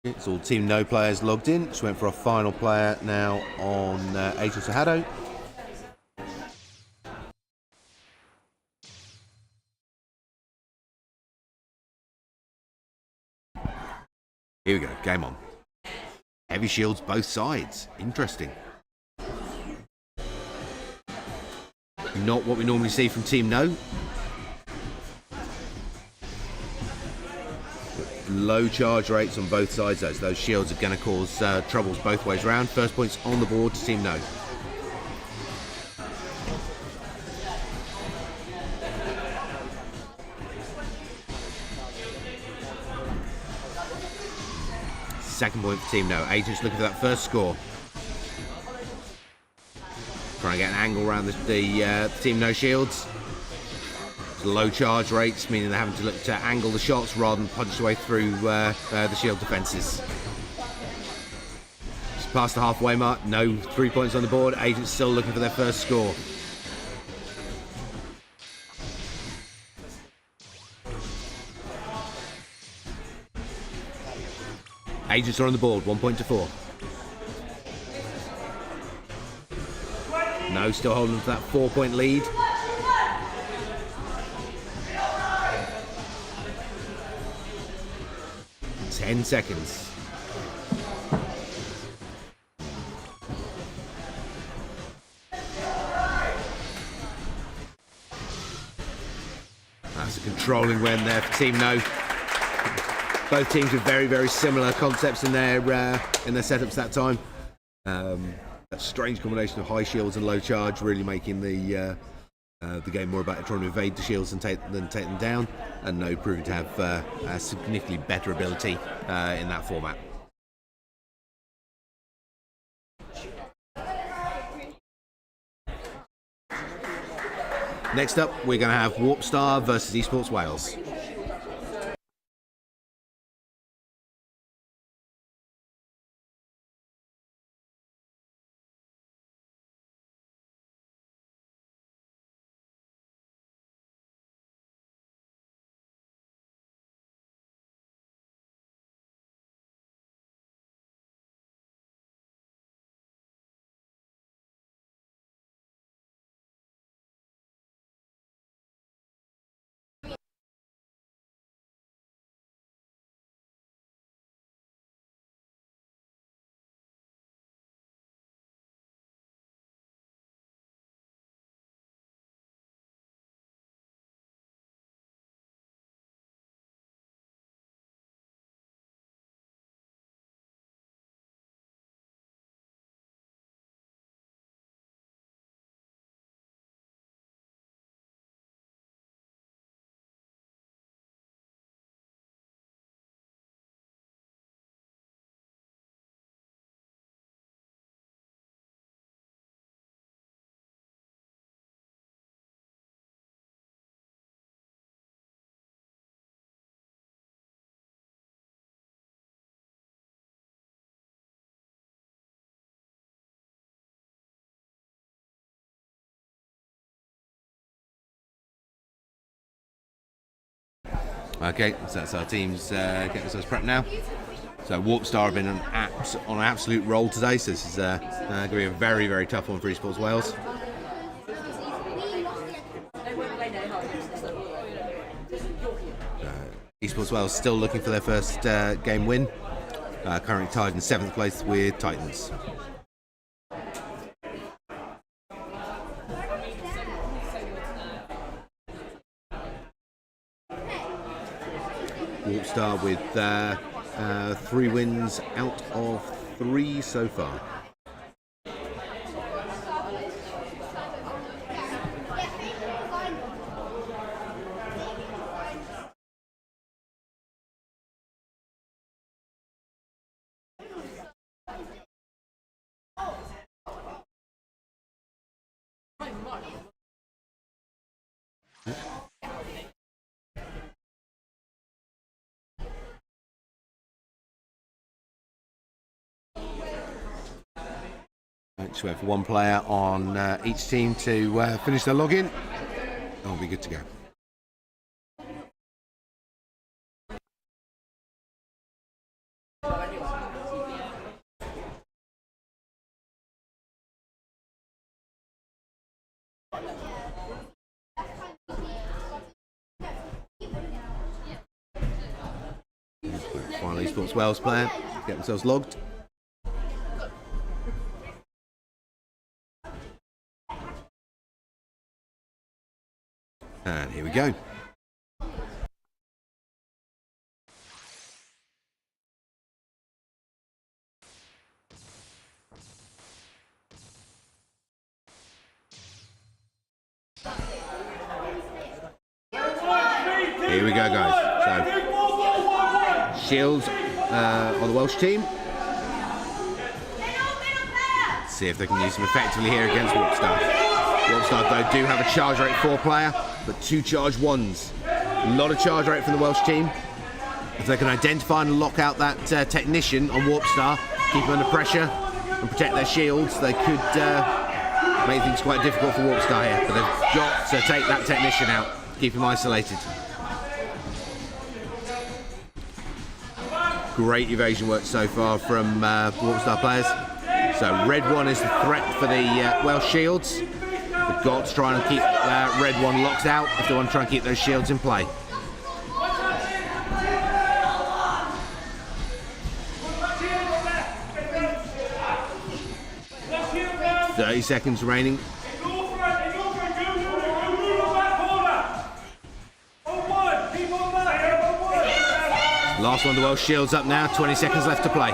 It's all Team No players logged in. Just went for a final player now on Agents of HADO. Here we go, game on. Heavy shields both sides. Interesting. Not what we normally see from Team No. Low charge rates on both sides. Those shields are going to cause troubles both ways around. First points on the board to Team No. Second point for Team No. Agents looking for that first score. Trying to get an angle around the Team No shields. Low charge rates, meaning they're having to look to angle the shots rather than punch their way through the shield defences. Just past the halfway mark, No 3 points on the board. Agents still looking for their first score. Agents are on the board, 1 point to 4. No still holding to that 4 point lead. 10 seconds. That's a controlling win there for Team No. Both teams with very, very similar concepts in their setups that time. That strange combination of high shields and low charge really making the game more about trying to evade the shields than take them down, and No proving to have a significantly better ability in that format. Next up, we're going to have Warp Star versus Esports Wales. Okay, so that's our teams getting themselves prepped now. So Warp Star have been on an absolute roll today, so this is going to be a very, very tough one for Esports Wales. Esports Wales still looking for their first game win, currently tied in 7th place with Titans. Warp Star with 3 wins out of 3 so far. So we have 1 player on each team to finish their login. That'll be good to go. Final Esports Wales player, get themselves logged. And here we go. Here we go, guys. So, Shields on the Welsh team. Let's see if they can use them effectively here against Warp Star. Warp Star, though, do have a charge rate 4 player, but 2 charge 1s. A lot of charge rate from the Welsh team. If they can identify and lock out that technician on Warp Star, keep them under pressure and protect their shields, they could make things quite difficult for Warp Star here. But they've got to take that technician out, keep him isolated. Great evasion work so far from Warp Star players. So red 1 is the threat for the Welsh shields. They've got to try and keep red 1 locked out if they want to try and keep those shields in play. 30 seconds remaining. Last one, the Welsh Shield's up now, 20 seconds left to play.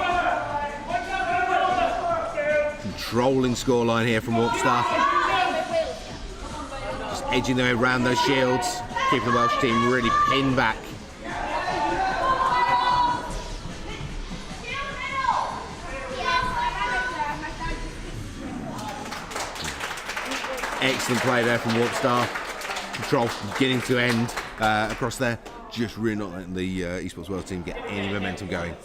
Controlling scoreline here from Warpstar. Just edging their way around those shields, keeping the Welsh team really pinned back. Excellent play there from Warpstar. Control from beginning to end across there. Just really not letting the Esports World team get any momentum going.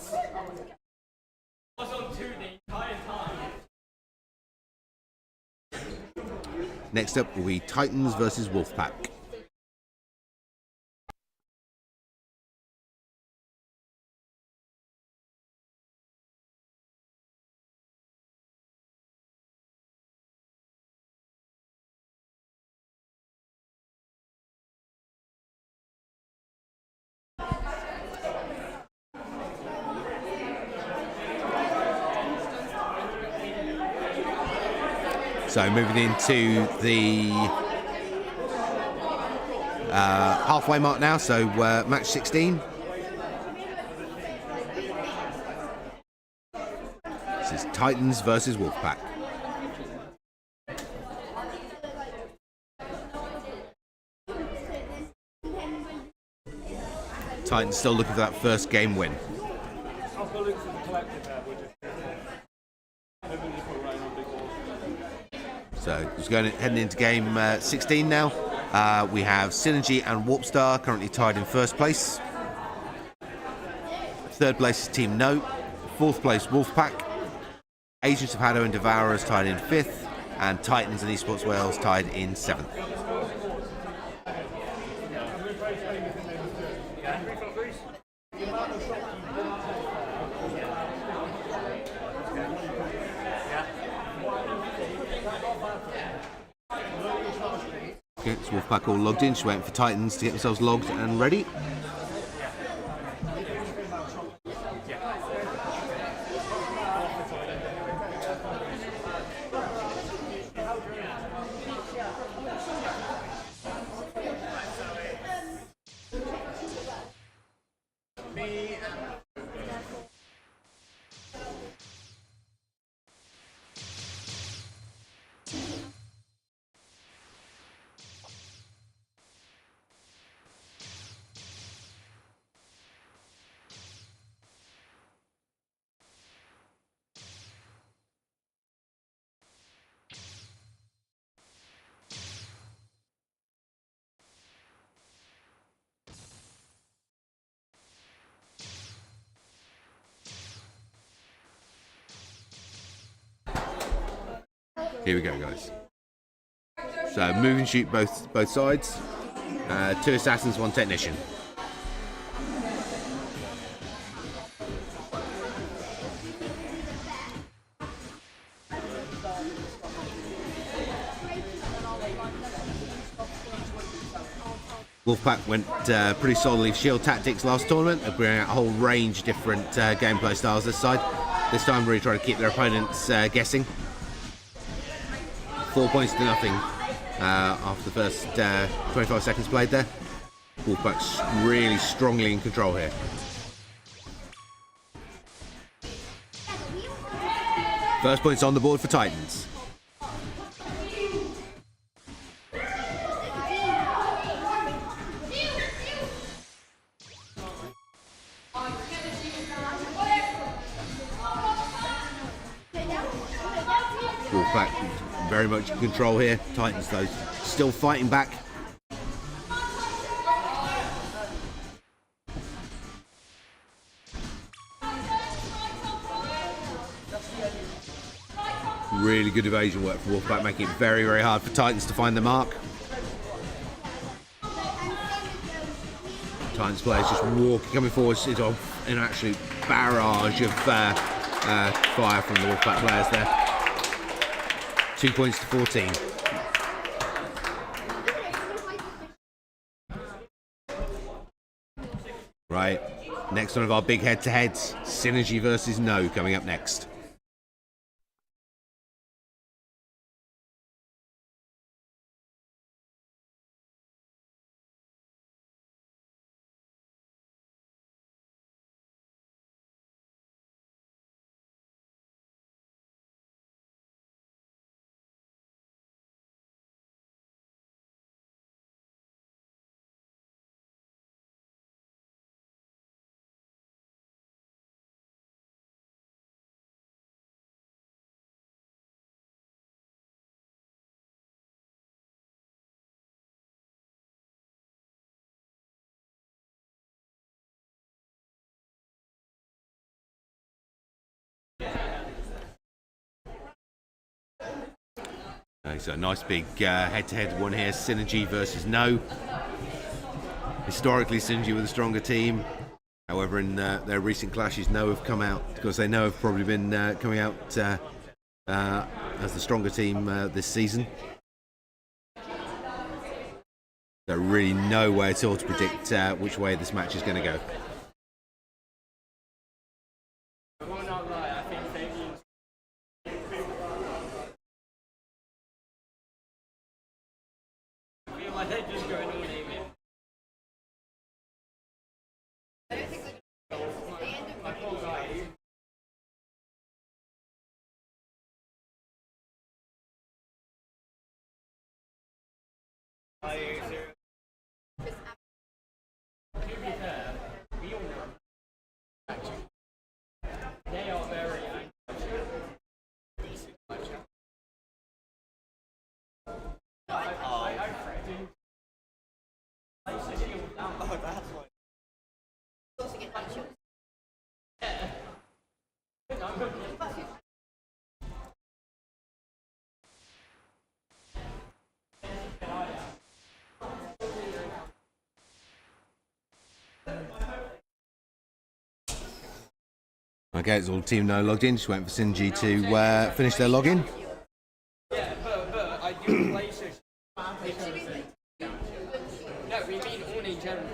Next up will be Titans versus Wolfpack. So moving into the halfway mark now, so match 16. This is Titans versus Wolfpack. Titans still looking for that first game win. So just heading into game 16 now. We have Synergy and Warpstar currently tied in first place. Third place is Team No. Fourth place Wolfpack. Agents of HADO and Devourers tied in fifth, and Titans and Esports Wales tied in seventh. Okay, it's Wolfpack all logged in, just waiting for Titans to get themselves logged and ready. Here we go, guys. So move and shoot both sides. 2 assassins, 1 technician. Wolfpack went pretty solidly for shield tactics last tournament. They're bringing out a whole range of different gameplay styles this side. This time really trying to keep their opponents guessing. 4 points to nothing after the first 25 seconds played there. Wolfpack's really strongly in control here. First points on the board for Titans. Wolfpack very much in control here. Titans, though, still fighting back. Really good evasion work for Wolfpack, making it very, very hard for Titans to find the mark. Titans players just coming forward into an absolute barrage of fire from the Wolfpack players there. 2 points to 14. Right, next one of our big head-to-heads, Synergy versus No, coming up next. Okay, so a nice big head-to-head one here, Synergy versus No. Historically, Synergy were the stronger team. However, in their recent clashes, No have come out, because they know have probably been coming out as the stronger team this season. There's really no way at all to predict which way this match is going to go. I will not lie, I think Fabian's I feel like they're just going all in. My poor guy. To be fair, we all know. They are very angry. Okay, it's all Team No logged in. Just waiting for Synergy to finish their login. Yeah, but I do places. No, we mean all in general.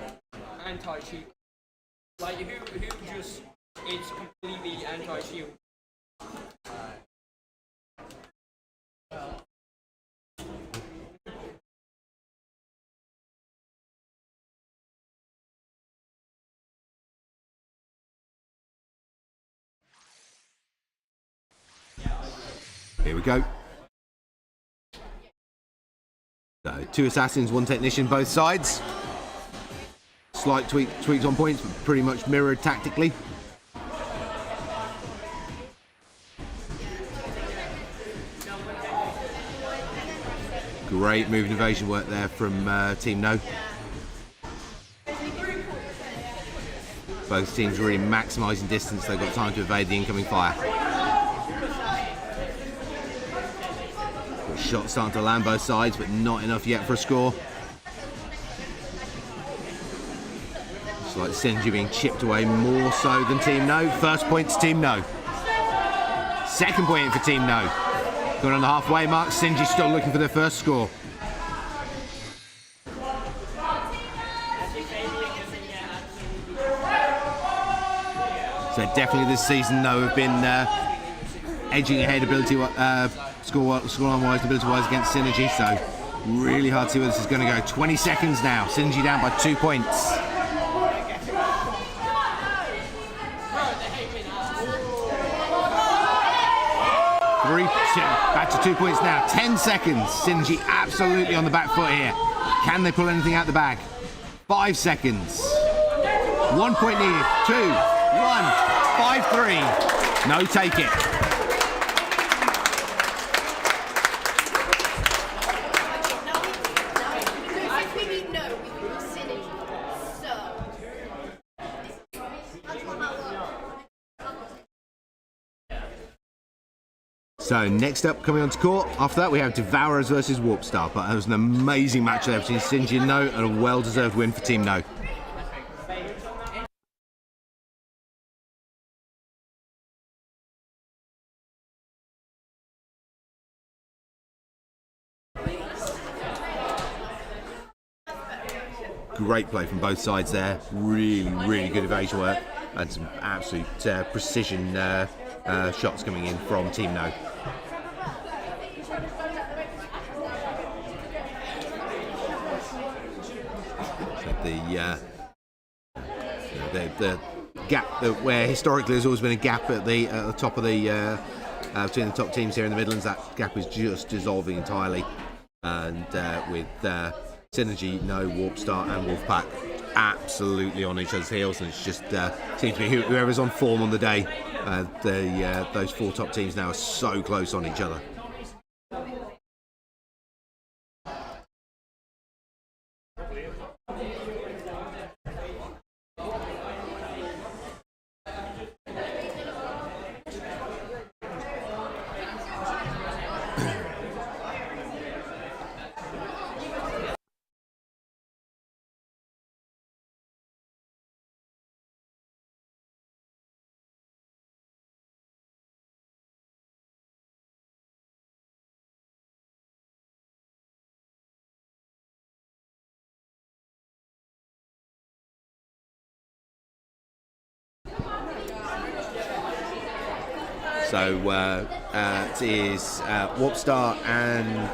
Anti-cheat. Like who just is completely anti-shield. Here we go. So, 2 assassins, 1 technician, both sides. Slight tweaks on points, but pretty much mirrored tactically. Great move and evasion work there from Team No. Both teams really maximising distance. They've got time to evade the incoming fire. Shots starting to land both sides, but not enough yet for a score. It's like Synergy being chipped away more so than Team No. First point to Team No. Second point for Team No. Going on the halfway mark, Synergy still looking for their first score. So definitely this season, No have been edging ahead ability score-wise, ability-wise against Synergy. So really hard to see where this is going to go. 20 seconds now. Synergy down by 2 points. Back to 2 points now. 10 seconds. Synergy absolutely on the back foot here. Can they pull anything out the bag? 5 seconds. 1 point needed. 2, 1, 5-3. No, take it. So next up, coming onto court, after that we have Devourers versus Warpstar. But that was an amazing match there between Synergy and No, and a well-deserved win for Team No. Great play from both sides there. Really good evasion work and some absolute precision shots coming in from Team No. The gap where historically there's always been a gap at the top of the between the top teams here in the Midlands, that gap is just dissolving entirely, and with Synergy, No, Warpstar and Wolfpack absolutely on each other's heels, and it's just seems to be whoever's on form on the day. Those 4 top teams now are so close on each other. So it is Warpstar and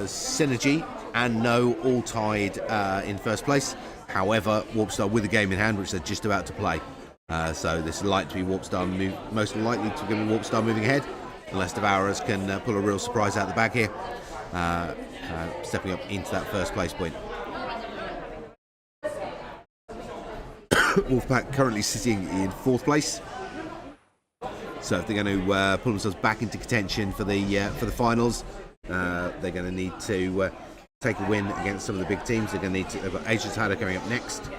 Synergy and No all tied in first place. However, Warpstar with a game in hand, which they're just about to play. So this is likely to be Warpstar, most likely to be Warpstar moving ahead, unless Devourers can pull a real surprise out of the bag here, stepping up into that first place point. Wolfpack currently sitting in fourth place. So if they're going to pull themselves back into contention for the finals, they're going to need to take a win against some of the big teams. They're going to need to. They've got Agents of HADO coming up next,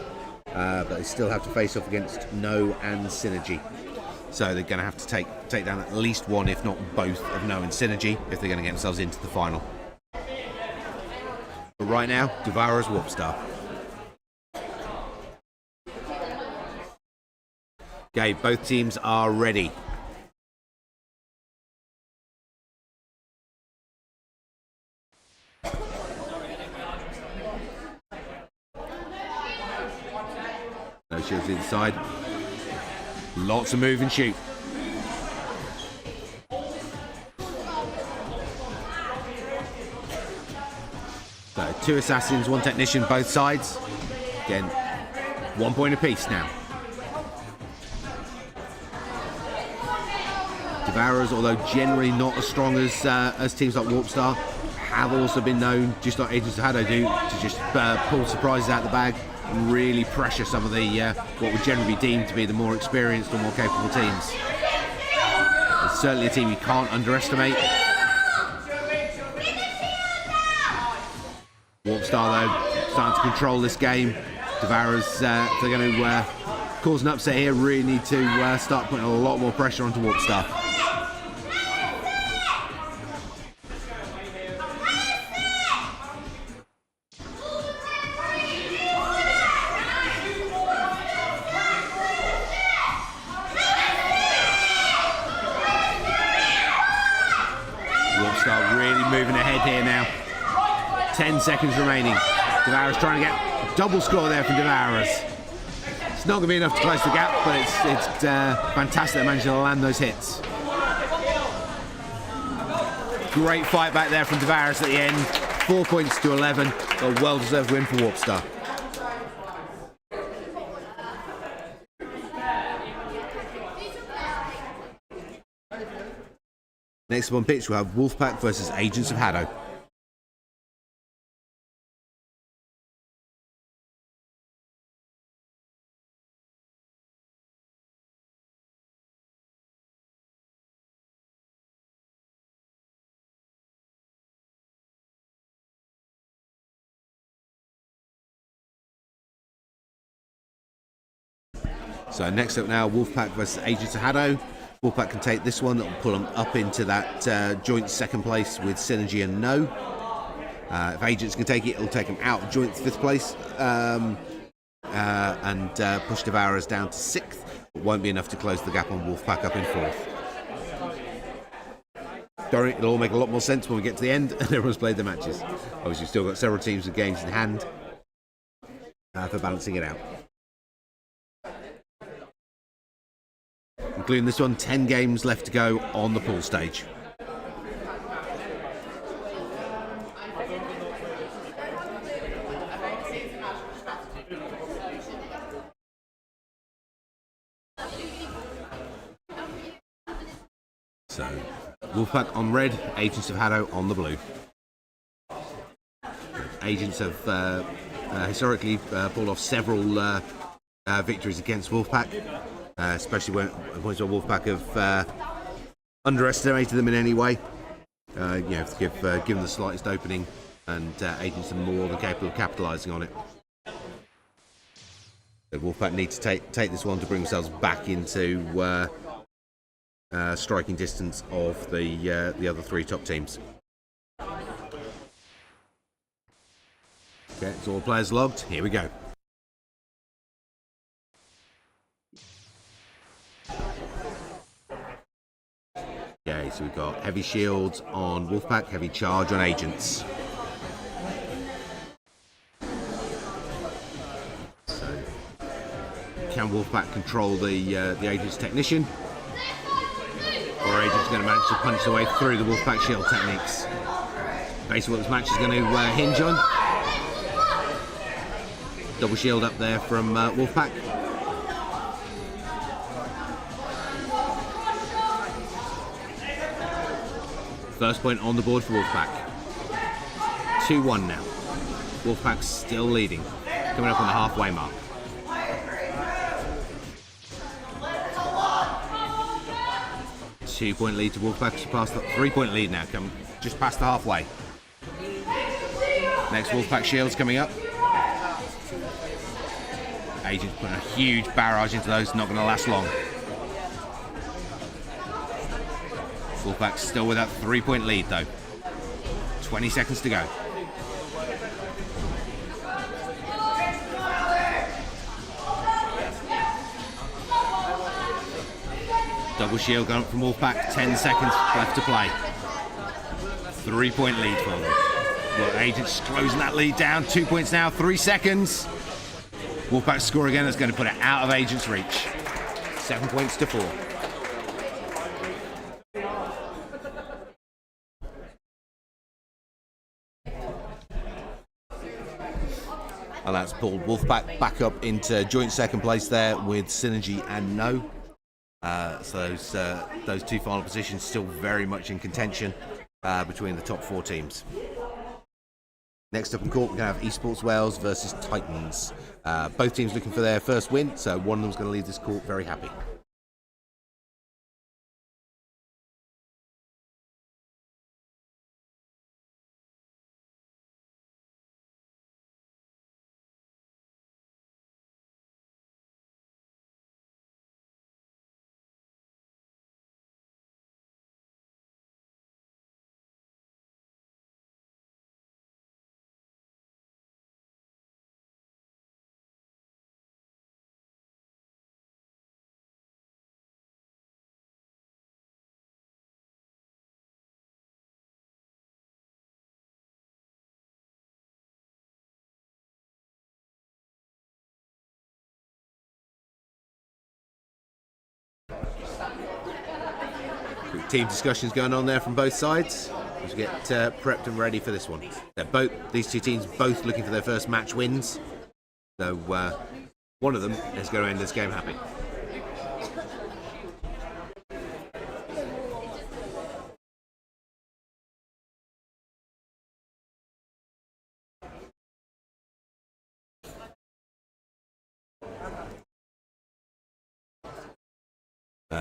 but they still have to face off against No and Synergy. So they're going to have to take down at least one, if not both, of No and Synergy if they're going to get themselves into the final. But right now, Devourers Warpstar. Okay, both teams are ready. No shields inside. Lots of move and shoot. So 2 assassins, 1 technician, both sides. Again, 1 point apiece now. Devourers, although generally not as strong as teams like Warpstar, have also been known, just like Agents of HADO do, to just pull surprises out of the bag and really pressure some of the what would generally be deemed to be the more experienced or more capable teams. It's certainly a team you can't underestimate. Warpstar, though, starting to control this game. Devourers, if they're going to cause an upset here, really need to start putting a lot more pressure onto Warpstar. Warpstar really moving ahead here now. 10 seconds remaining. Devourers trying to get a double score there from Devourers. It's not going to be enough to close the gap, but it's fantastic they managed to land those hits. Great fight back there from Devourers at the end. 4 points to 11. A well-deserved win for Warpstar. Next up on pitch, we'll have Wolfpack versus Agents of HADO. So next up now, Wolfpack versus Agents of HADO. Wolfpack can take this one, that will pull them up into that joint second place with Synergy and No. If Agents can take it, it'll take them out of joint fifth place and push Devourers down to sixth. It won't be enough to close the gap on Wolfpack up in fourth. It'll all make a lot more sense when we get to the end and everyone's played their matches. Obviously, we've still got several teams with games in hand for balancing it out. Including this one, 10 games left to go on the pool stage. So, Wolfpack on red, Agents of HADO on the blue. Agents have historically pulled off several victories against Wolfpack. Especially when points where Wolfpack have underestimated them in any way. To give them the slightest opening, and Agents are more than capable of capitalising on it. So Wolfpack need to take this one to bring themselves back into striking distance of the other 3 top teams. Okay, it's all players logged. Here we go. Okay, so we've got heavy shields on Wolfpack, heavy charge on Agents. So, can Wolfpack control the Agents technician? or Agent's going to manage to punch their way through the Wolfpack shield techniques. Basically what this match is going to hinge on. Double shield up there from Wolfpack. First point on the board for Wolfpack. 2-1 now. Wolfpack still leading, coming up on the halfway mark. Two-point lead to Wolfpack, past the 3-point lead now, come just past the halfway. Next Wolfpack shield's coming up. Agent's putting a huge barrage into those, not going to last long. Wolfpack still with that 3-point lead though. 20 seconds to go. Double shield going up from Wolfpack, 10 seconds left to play. 3-point lead for them. Well, Agent's closing that lead down, 2 points now, 3 seconds. Wolfpack score again, that's going to put it out of Agent's reach. 7 points to 4. And that's pulled Wolfpack back up into joint second place there with Synergy and No. So those two final positions still very much in contention between the top 4 teams. Next up in court, we're going to have Esports Wales versus Titans. Both teams looking for their first win, so one of them's going to leave this court very happy. Team discussions going on there from both sides as we get prepped and ready for this one. These two teams both looking for their first match wins, so one of them is going to end this game happy.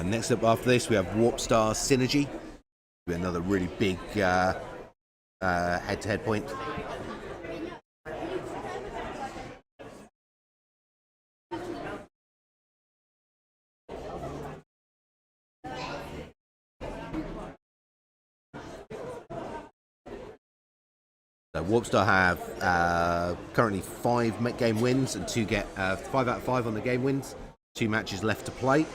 Next up after this, we have Warpstar Synergy. Another really big head-to-head point. So Warpstar have currently 5 game wins and 5 out of 5 on the game wins. 2 matches left to play.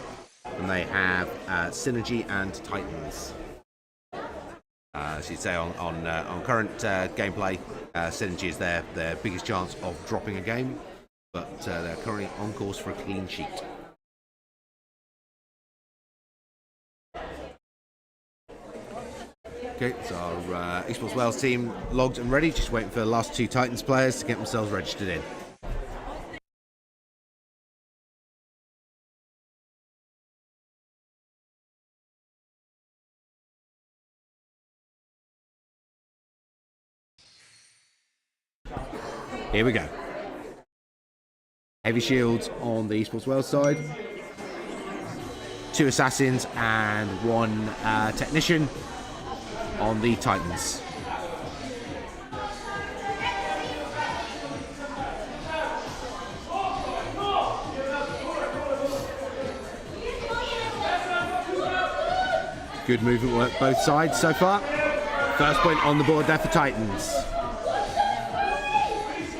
And they have Synergy and Titans. As you'd say on current gameplay, Synergy is their biggest chance of dropping a game, but they're currently on course for a clean sheet. Okay, so our Esports Wales team logged and ready, just waiting for the last 2 Titans players to get themselves registered in. Here we go. Heavy shields on the Esports Wales side. 2 assassins and 1 technician on the Titans. Good movement work both sides so far. First point on the board there for Titans.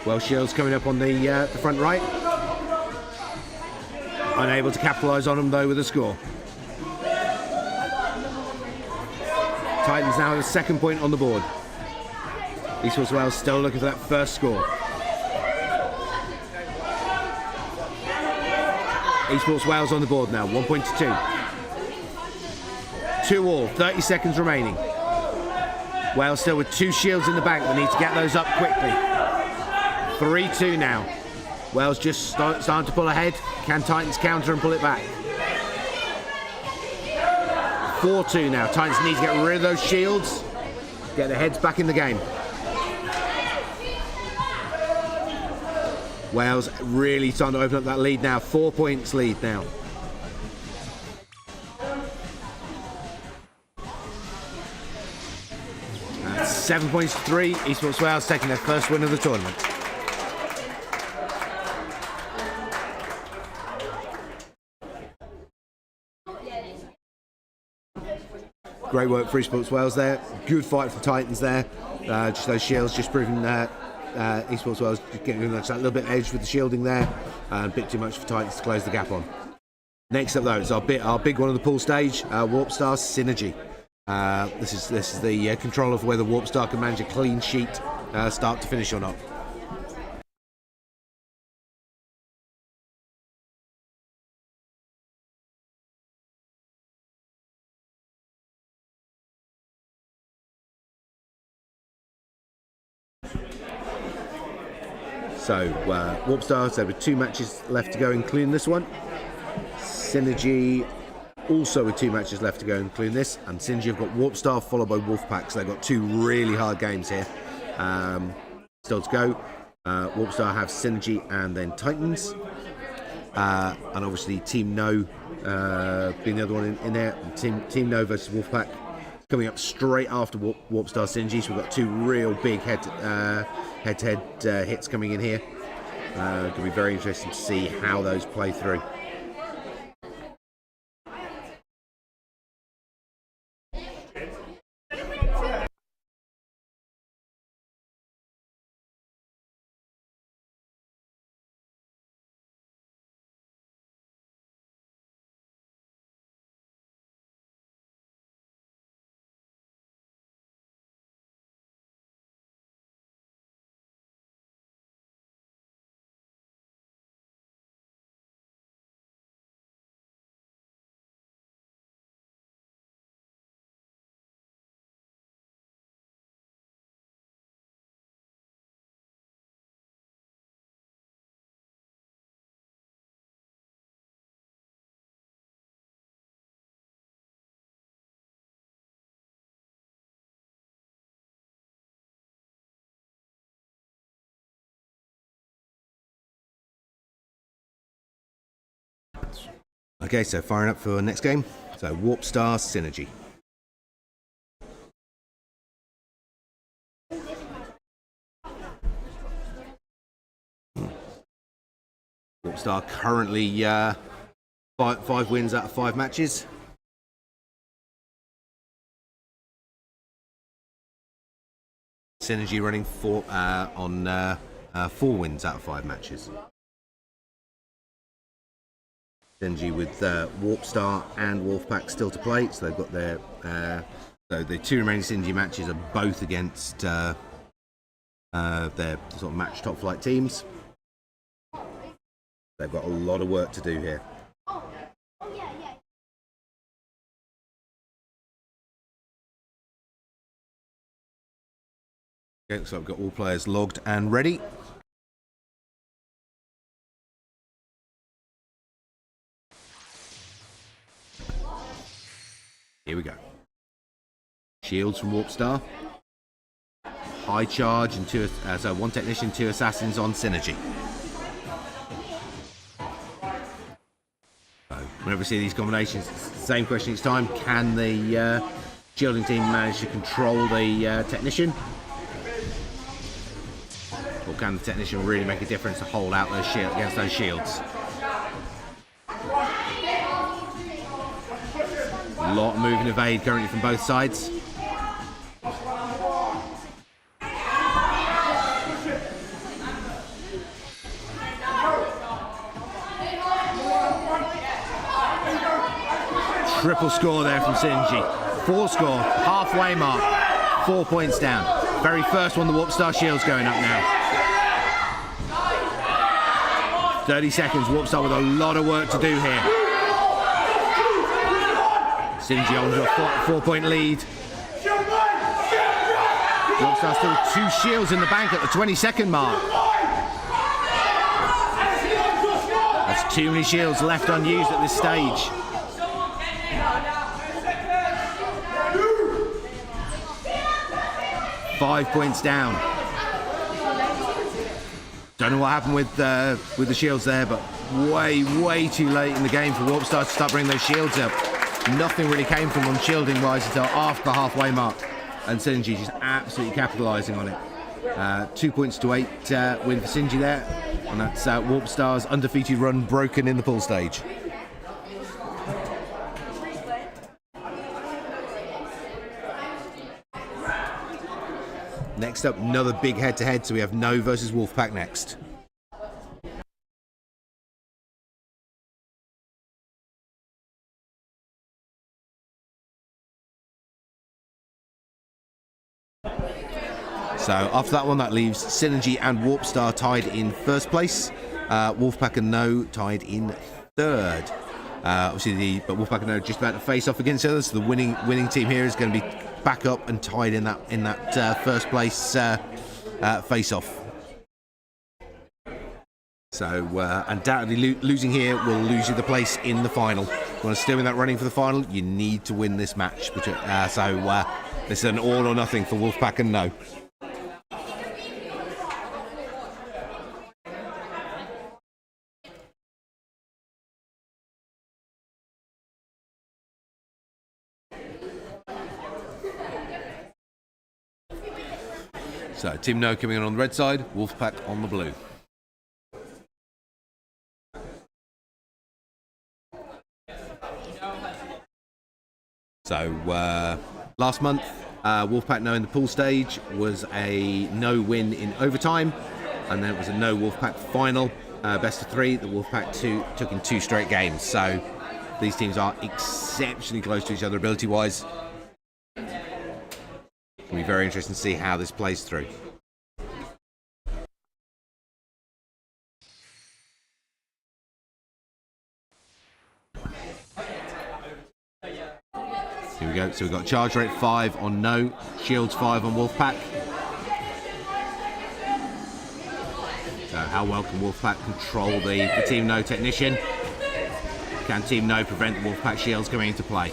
Well, shields coming up on the front right. Unable to capitalise on them though with a score. Titans now have a second point on the board. Esports Wales still looking for that first score. Esports Wales on the board now, 1 point to 2. 2-2 30 seconds remaining. Wales still with 2 shields in the bank. We need to get those up quickly. 3-2 now. Wales just starting to pull ahead. Can Titans counter and pull it back? 4-2 now. Titans need to get rid of those shields. Get their heads back in the game. Wales really starting to open up that lead now. 4 points lead now. That's 7 points to 3. Esports Wales taking their first win of the tournament. Great work for Esports Wales there. Good fight for Titans there. Just those shields just proving that Esports Wales getting that little bit edge with the shielding there. A bit too much for Titans to close the gap on. Next up though is our big one on the pool stage, Warp Star Synergy. This is the control of whether Warp Star can manage a clean sheet start to finish or not. So, Warp Stars, there were 2 matches left to go, including this one. Synergy, also with 2 matches left to go, including this. And Synergy have got Warp Star followed by Wolfpack, so they've got 2 really hard games here. Still to go. Warp Star have Synergy and then Titans. And obviously Team No being the other one in there. Team No versus Wolfpack coming up straight after Warp Star Synergy. So we've got 2 real big head-to-head hits coming in here. Going to be very interesting to see how those play through. Okay, so firing up for next game. So Warp Star Synergy. Warp Star currently 5 wins out of 5 matches. Synergy running 4 wins out of 5 matches. Synergy with Warp Star and Wolfpack still to play, so they've got their so the 2 remaining Synergy matches are both against their sort of match top flight teams. They've got a lot of work to do here. Okay, so I've got all players logged and ready. Here we go. Shields from Warp Star. High charge and 2, so 1 technician, 2 assassins on Synergy. So whenever we see these combinations, it's the same question each time. Can the shielding team manage to control the technician? Or can the technician really make a difference to hold out those shields against those shields? A lot of move and evade currently from both sides. Triple score there from Synergy. 4 score, halfway mark, 4 points down. Very first one, the Warp Star Shield's going up now. 30 seconds, Warp Star with a lot of work to do here. Synergy on to a 4-point lead. Warpstar still 2 shields in the bank at the 22nd mark. That's too many shields left unused at this stage. Five points down. Don't know what happened with the shields there, but way too late in the game for Warpstar to start bringing those shields up. Nothing really came from them shielding wise until after the halfway mark, and Synergy just absolutely capitalising on it. 2 points to 8 win for Synergy there, and that's Warpstar's undefeated run broken in the pool stage. Next up, another big head-to-head, so we have No versus Wolfpack next. So after that one, that leaves Synergy and Warpstar tied in first place. Wolfpack and No tied in third. Obviously, but Wolfpack and No are just about to face off against each other, so the winning team here is going to be back up and tied in that first place face off. So undoubtedly losing here will lose you the place in the final. If you want to still in that running for the final, you need to win this match. So this is an all or nothing for Wolfpack and No. So Team No coming in on the red side, Wolfpack on the blue. So last month, Wolfpack No in the pool stage was a No win in overtime, and then it was a No Wolfpack final, best of 3 that Wolfpack took in 2 straight games. So these teams are exceptionally close to each other ability-wise. It'll be very interesting to see how this plays through. Here we go. So we've got charge rate 5 on No, shields 5 on Wolfpack. So how well can Wolfpack control the Team No technician? Can Team No prevent the Wolfpack shields coming into play?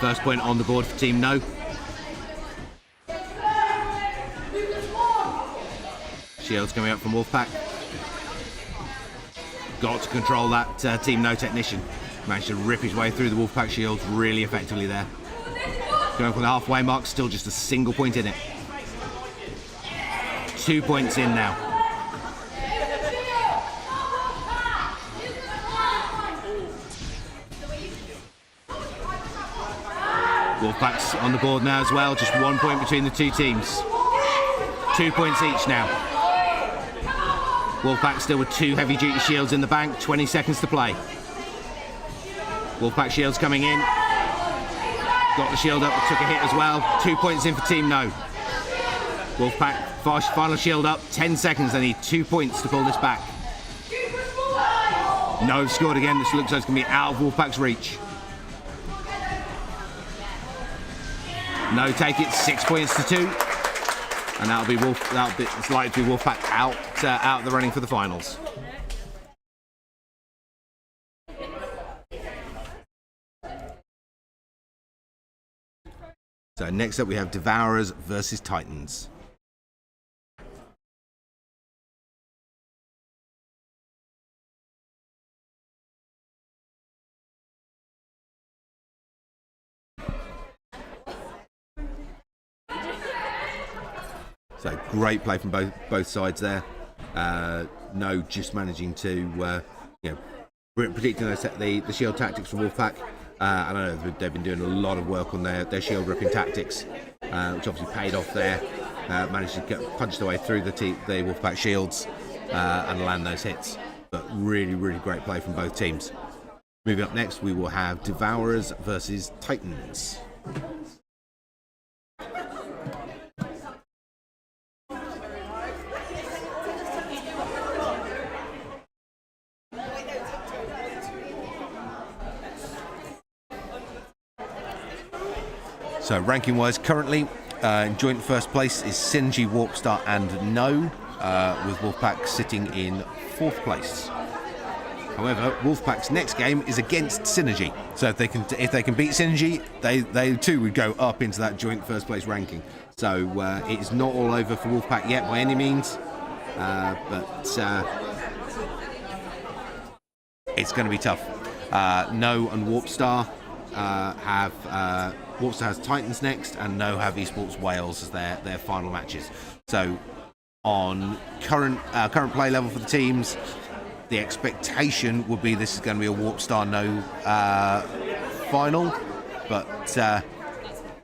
First point on the board for Team No. Shields coming up from Wolfpack. Got to control that Team No technician. Managed to rip his way through the Wolfpack shields really effectively there. Going for the halfway mark, still just a single point in it. 2 points in now. Wolfpack's on the board now as well, just 1 point between the two teams. 2 points each now. Wolfpack still with 2 heavy duty shields in the bank, 20 seconds to play. Wolfpack shields coming in. Got the shield up, but took a hit as well. 2 points in for Team No. Wolfpack, final shield up, 10 seconds, they need 2 points to pull this back. No scored again, this looks like it's going to be out of Wolfpack's reach. No take it, 6 points to 2. And it's likely to be Wolfpack out of the running for the finals. So next up we have Devourers versus Titans. So great play from both sides there. No, just managing to predicting the shield tactics from Wolfpack. I know they've been doing a lot of work on their shield ripping tactics, which obviously paid off there. Managed to get punched their way through the Wolfpack shields and land those hits. But really, really great play from both teams. Moving up next, we will have Devourers versus Titans. So ranking-wise, currently in joint first place is Synergy, Warpstar, and No, with Wolfpack sitting in 4th place. However, Wolfpack's next game is against Synergy, so if they can beat Synergy, they too would go up into that joint first place ranking. So it's not all over for Wolfpack yet by any means, but it's going to be tough. No and Warpstar have Warpstar has Titans next, and No have Esports Wales as their final matches. So on current play level for the teams, the expectation would be this is going to be a Warpstar No final, but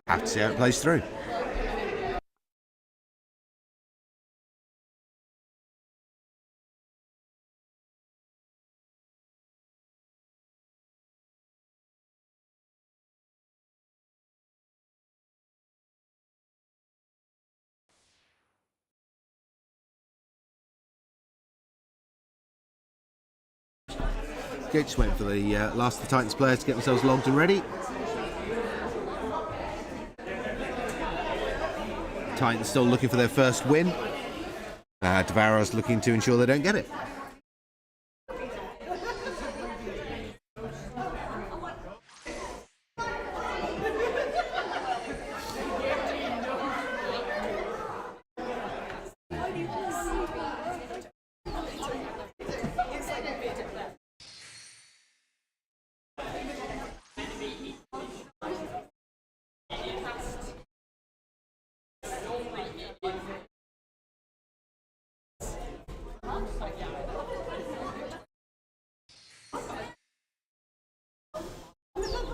have to see how it plays through. Okay, just waiting for the last of the Titans players to get themselves logged and ready. Titans still looking for their first win. Devouro's looking to ensure they don't get it.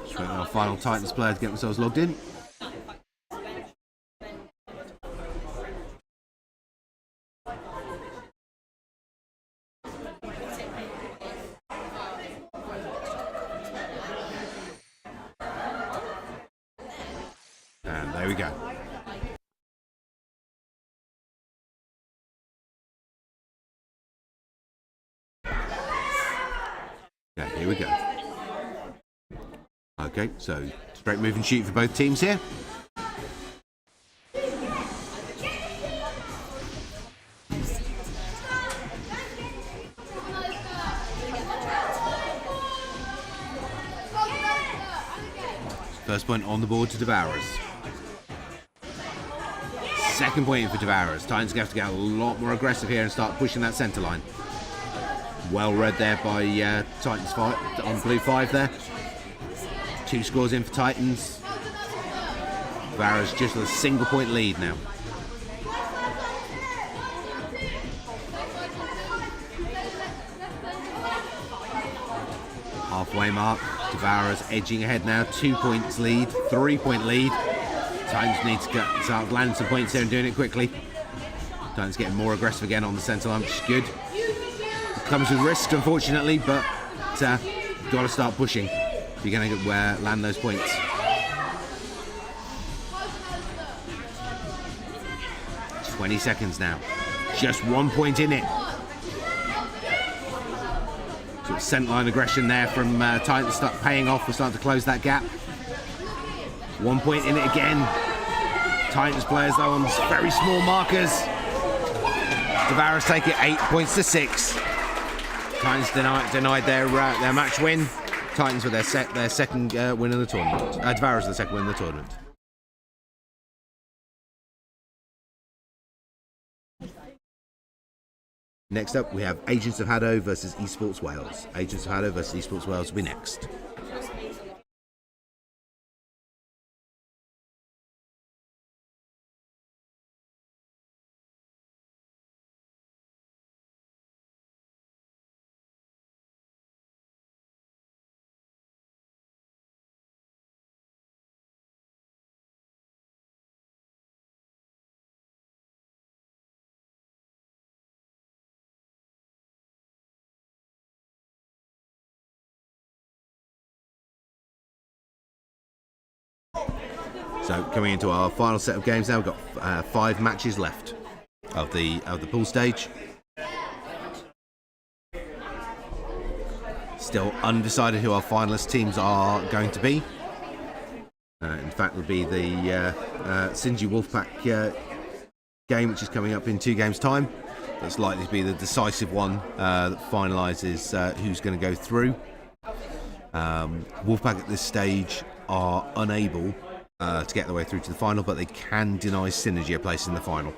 Just waiting on our final Titans player to get themselves logged in. And there we go. Okay, here we go. Okay, so straight move and shoot for both teams here. First point on the board to Devourers. Second point for Devourers. Titans going to have to get a lot more aggressive here and start pushing that centre line. Well read there by Titans 5 on blue 5 there. 2 scores in for Titans. Devourers just with a single point lead now. Halfway mark. Devourers edging ahead now. 2 points lead. 3 point lead. Titans need to start landing some points here and doing it quickly. Titans getting more aggressive again on the centre line, which is good. It comes with risk, unfortunately, but you've got to start pushing if you're going to land those points. It's 20 seconds now. Just 1 point in it. So centre line aggression there from Titans start paying off. We're starting to close that gap. 1 point in it again. Titans players though on very small markers. Devourers take it 8 points to 6. Titans denied their match win. Titans with their second win in the tournament. Devourers with the second win in the tournament. Next up, we have Agents of HADO versus Esports Wales. Agents of HADO versus Esports Wales will be next. So coming into our final set of games now, we've got 5 matches left of the pool stage. Still undecided who our finalist teams are going to be. In fact, it'll be the Sinji Wolfpack game, which is coming up in 2 games' time. That's likely to be the decisive one that finalises who's going to go through. Wolfpack at this stage are unable to get their way through to the final, but they can deny Synergy a place in the final.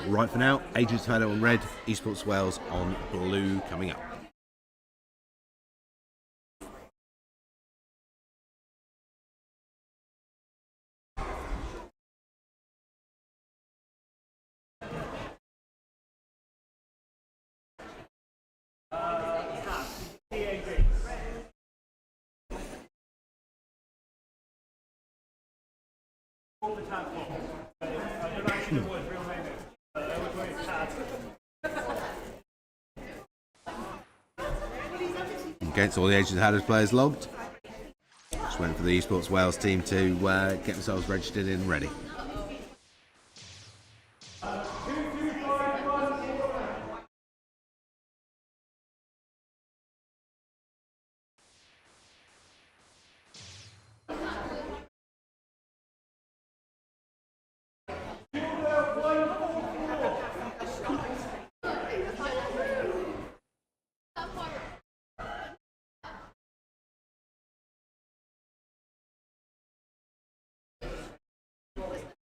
Right for now, Agents HADO on red, Esports Wales on blue coming up. All the time. I don't actually know what his real name is. I always know it's HAD. Against all the Agents HADO players logged. Just waiting for the Esports Wales team to get themselves registered and ready.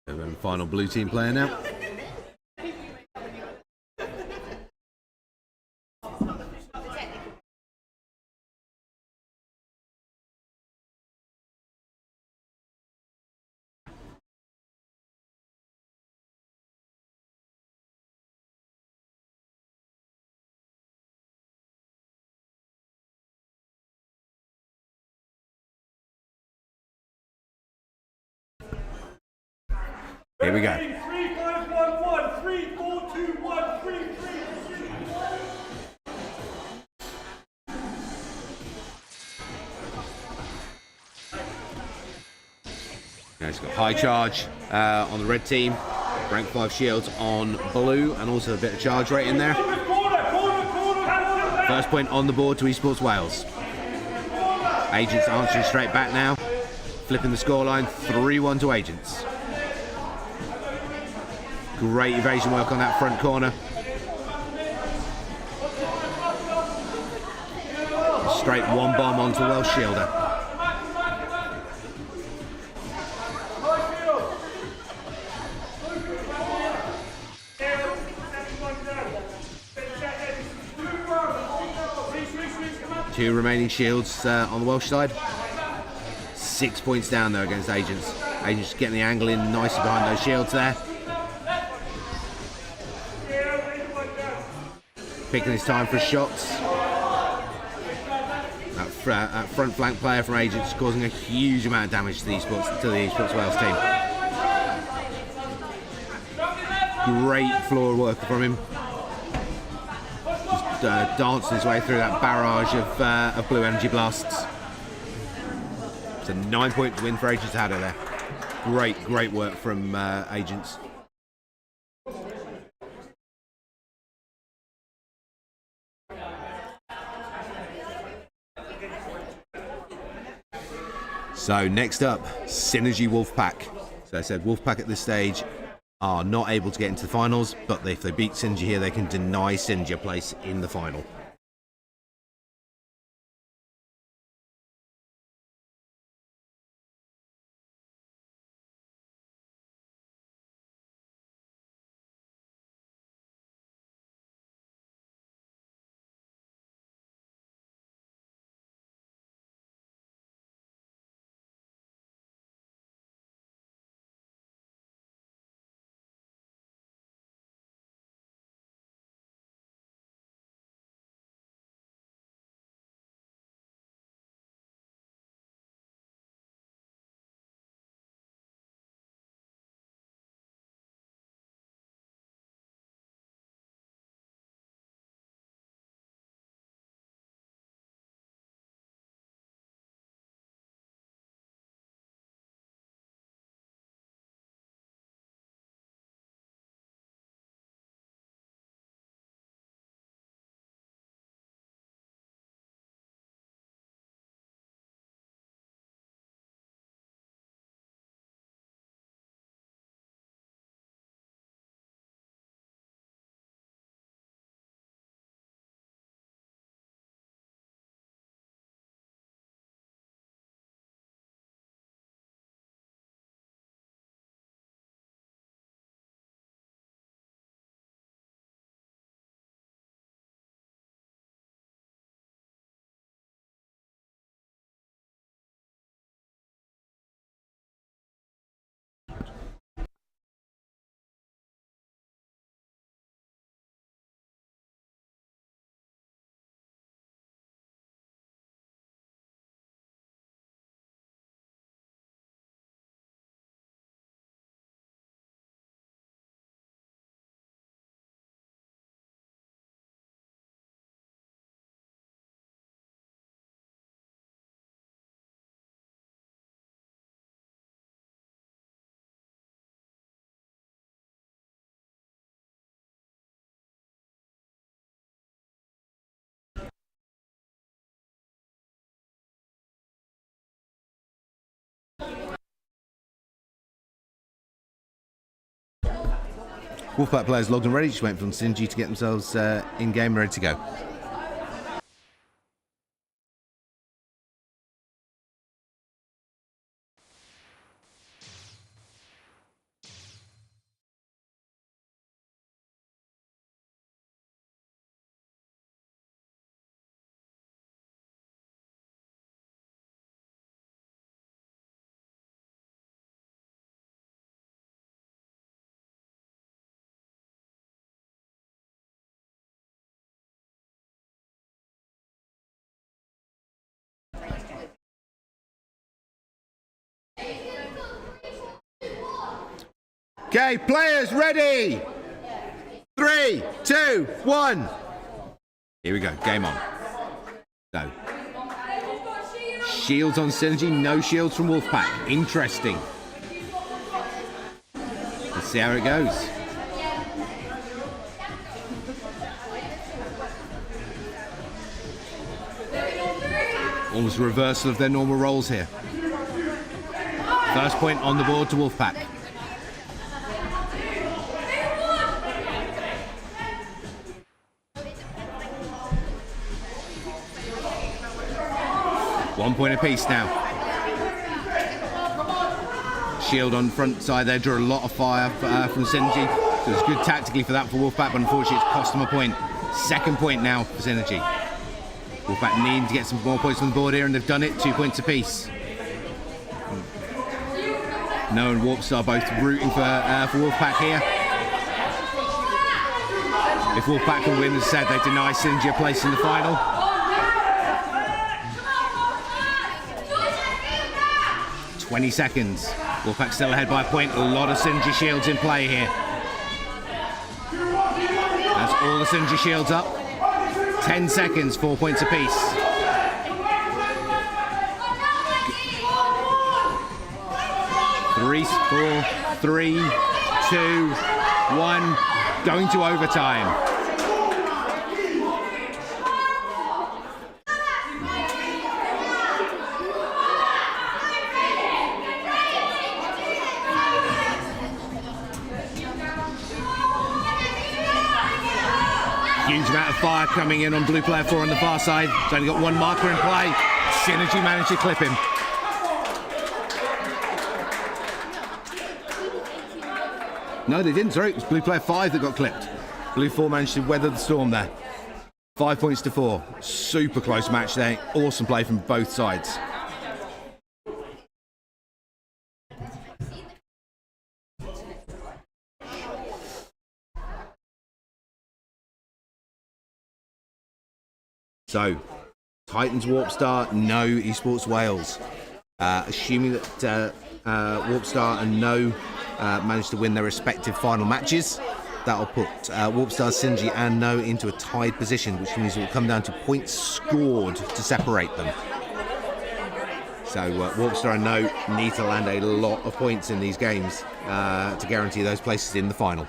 And final blue team player now. Here we go. 3, 5, 1, 1, 3, 4, 2, 1, 3, 3. Now he's got high charge on the red team, rank 5 shields on blue, and also a bit of charge rate in there. First point on the board to Esports Wales. Agents answering straight back now, flipping the scoreline 3-1 to Agents. Great evasion work on that front corner. Straight one bomb onto the Welsh shielder. Two remaining shields on the Welsh side. 6 points down though against Agents. Agents getting the angle in nicely behind those shields there. Picking his time for shots. That front flank player from Agents causing a huge amount of damage to the Esports Wales team. Great floor work from him. Just dancing his way through that barrage of blue energy blasts. It's a 9-point win for Agents HADO there. Great work from Agents. So next up, Synergy Wolfpack. So I said Wolfpack at this stage are not able to get into the finals, but if they beat Synergy here, they can deny Synergy a place in the final. Wolfpack players logged and ready. Just waiting for Synergy to get themselves in game, ready to go. Okay, players ready. 3, 2, 1. Here we go. Game on. Go. Shields on Synergy. No shields from Wolfpack. Interesting. Let's see how it goes. Almost a reversal of their normal roles here. First point on the board to Wolfpack. One point apiece now. Shield on front side there, drew a lot of fire from Synergy. So it was good tactically for that for Wolfpack, but unfortunately it's cost them a point. Second point now for Synergy. Wolfpack needing to get some more points on the board here, and they've done it, 2 points apiece. No and Warpstar both rooting for Wolfpack here. If Wolfpack can win, as I said, they deny Synergy a place in the final. "20 seconds. Wolfpack still ahead by a point. A lot of Synergy shields in play here. That's all the Synergy shields up. 10 seconds, 4 points apiece. Three, 4, 3, 2, 1. Going to overtime. Huge amount of fire coming in on blue player 4 on the far side. He's only got one marker in play. Synergy managed to clip him. No, they didn't. Sorry, it was blue player 5 that got clipped. Blue 4 managed to weather the storm there. 5 points to 4. Super close match there. Awesome play from both sides. So, Titans Warpstar, no Esports Wales. Assuming that Warpstar and no managed to win their respective final matches, that'll put Warpstar, Synergy and no into a tied position, which means it will come down to points scored to separate them. So Warpstar and no need to land a lot of points in these games to guarantee those places in the final.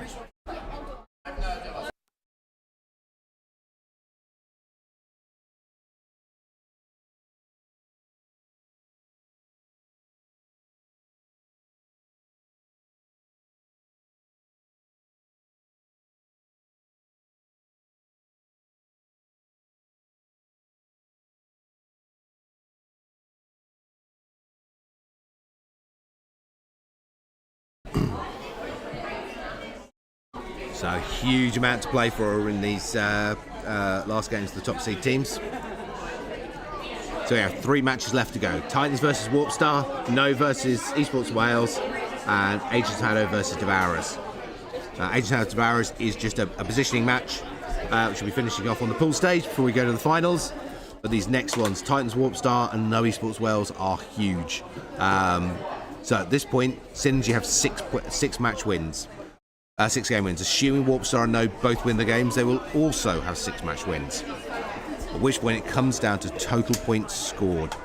So a huge amount to play for in these last games of the top seed teams. So yeah, 3 matches left to go. Titans versus Warpstar, No versus Esports Wales, and Agents HADO versus Devourers. Agents HADO Devourers is just a positioning match, which will be finishing off on the pool stage before we go to the finals. But these next ones, Titans Warpstar and No Esports Wales, are huge. So at this point, Synergy have 6 match wins. 6 game wins. Assuming Warpstar and No both win the games, they will also have 6 match wins. At which point it comes down to total points scored.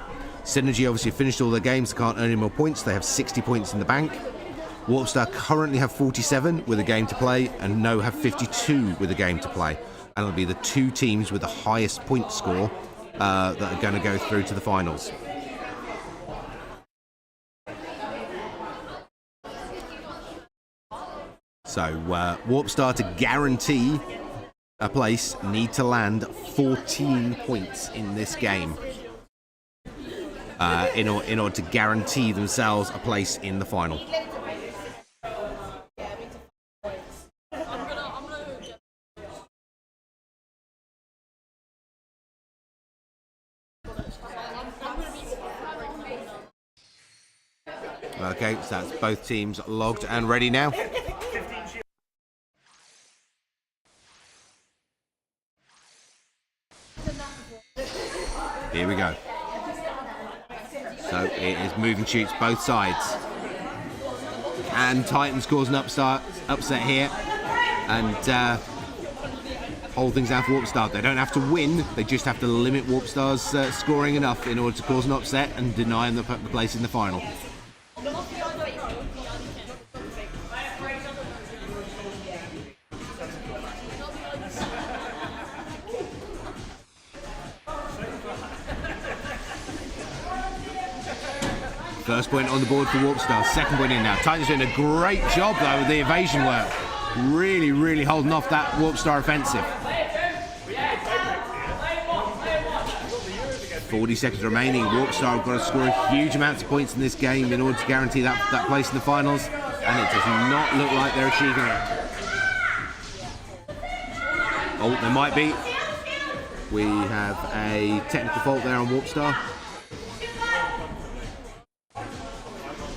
Synergy obviously finished all their games, they can't earn any more points, they have 60 points in the bank. Warpstar currently have 47 with a game to play, and No have 52 with a game to play. And it'll be the 2 teams with the highest point score that are going to go through to the finals. So So Warp Star, to guarantee a place, need to land 14 points in this game in order to guarantee themselves a place in the final. Okay, so that's both teams logged and ready now. Here we go. So it is moving shoots both sides. And Titans cause an upset here and hold things down for Warp Star. They don't have to win, they just have to limit Warp Star's scoring enough in order to cause an upset and deny them the place in the final. First point on the board for Warp Star, second point in now. Titans doing a great job though with the evasion work. Really, really holding off that Warp Star offensive. 40 seconds remaining. Warp Star have got to score a huge amount of points in this game in order to guarantee that place in the finals. And it does not look like they're achieving it. Oh, there might be. We have a technical fault there on Warp Star.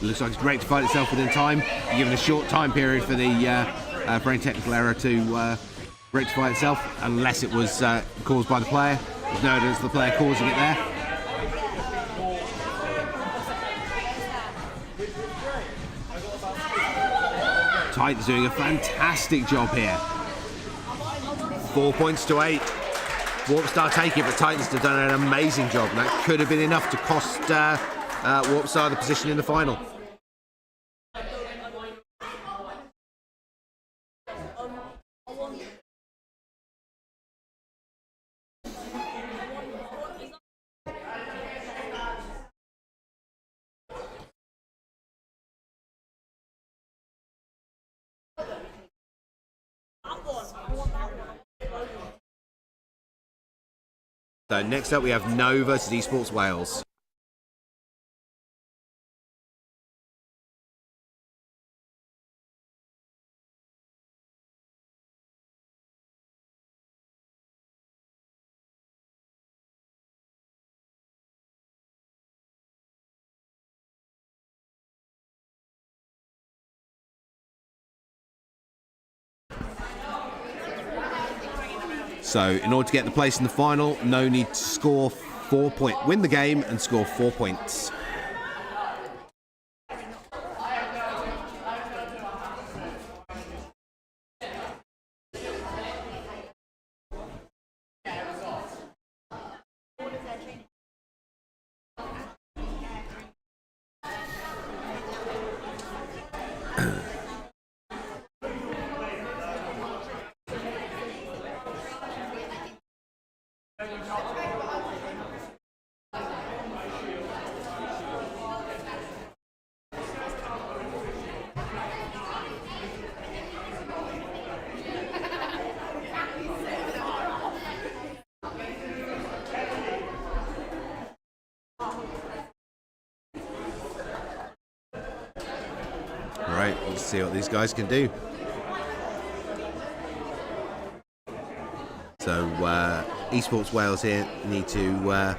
Looks like it's rectified itself within time. You're given a short time period for any technical error to rectify itself, unless it was caused by the player. There's no evidence of the player causing it there. Titans doing a fantastic job here. 4 points to 8. Warp Star take it, but Titans have done an amazing job, and that could have been enough to cost Warp Star the position in the final. So next up we have No versus Esports Wales. So in order to get the place in the final, No need to score 4 points, win the game and score 4 points. Right, let's see what these guys can do. So Esports Wales here need to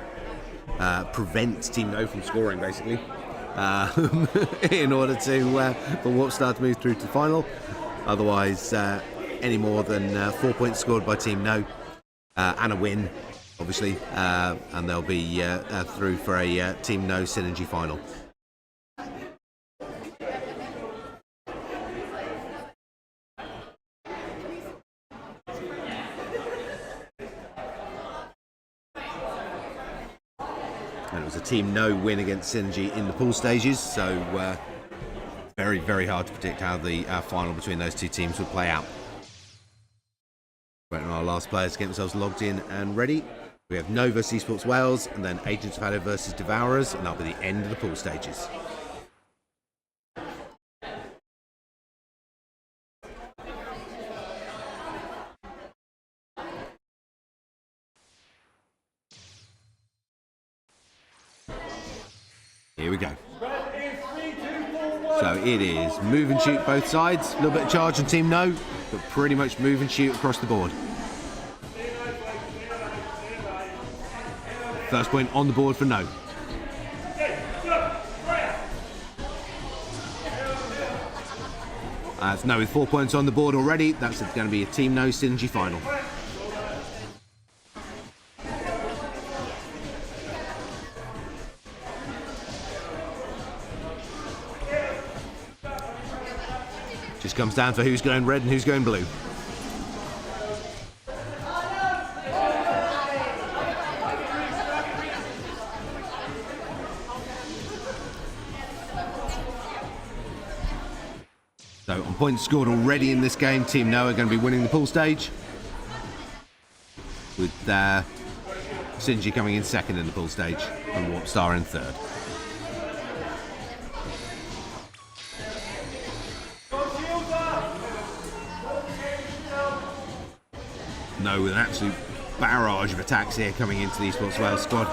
prevent Team No from scoring, basically, in order to for Warp Star to move through to the final. Otherwise, any more than 4 points scored by Team No and a win, obviously, and they'll be through for a Team No Synergy final. And it was a Team No win against Synergy in the pool stages, so very, very hard to predict how the final between those two teams would play out. Waiting on our last players to get themselves logged in and ready. We have No versus Esports Wales, and then Agents of HADO versus Devourers, and that'll be the end of the pool stages. Here we go. So it is move and shoot both sides. A little bit of charge on Team No, but pretty much move and shoot across the board. First point on the board for No. That's No with 4 points on the board already. That's going to be a Team No synergy final. Just comes down for who's going red and who's going blue. So on points scored already in this game, Team No are going to be winning the pool stage, with Synergy coming in second in the pool stage and Warp Star in third. No, with an absolute barrage of attacks here coming into the Esports Wales squad.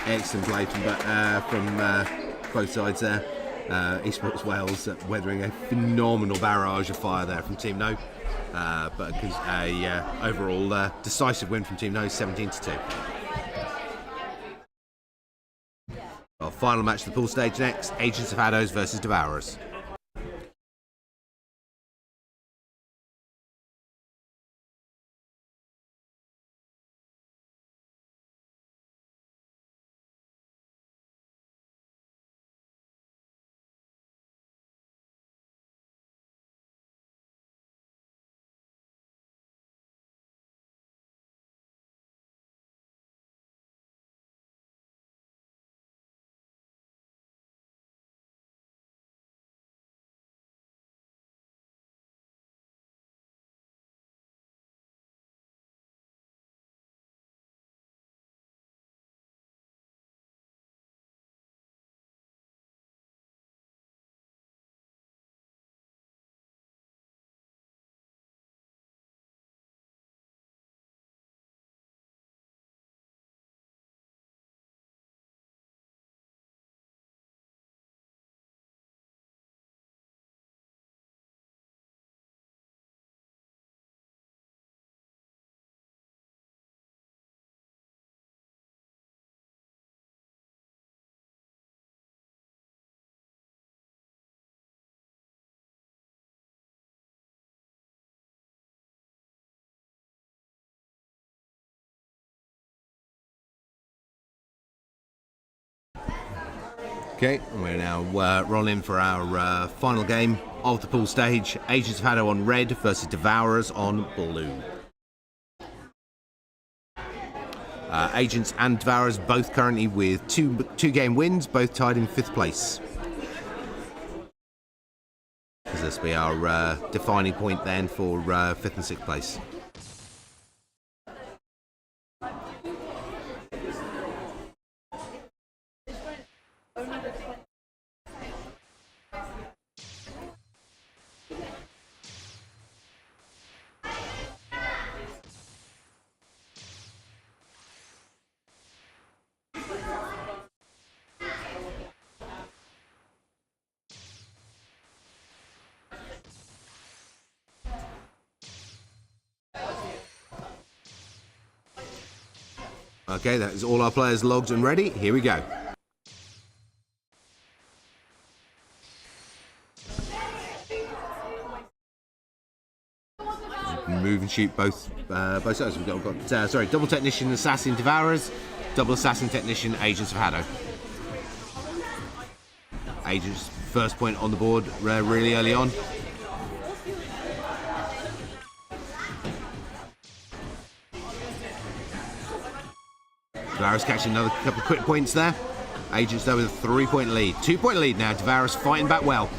Excellent play from both sides there. Esports Wales weathering a phenomenal barrage of fire there from Team No. But a overall decisive win from Team No, 17-2. Our final match of the pool stage next, Agents of HADOs versus Devourers. Okay, we're now rolling for our final game of the pool stage. Agents of HADO on red versus Devourers on blue. Agents and Devourers both currently with two game wins, both tied in 5th place. This will be our defining point then for 5th and 6th place. Okay, that is all our players logged and ready. Here we go. Move and shoot both sides. We've got double technician, assassin, Devourers, double assassin, technician, Agents of HADO. Agents first point on the board really early on. Devourers catching another couple of quick points there. Agents though with a 3-point lead. 2-point lead now. Devourers fighting back well.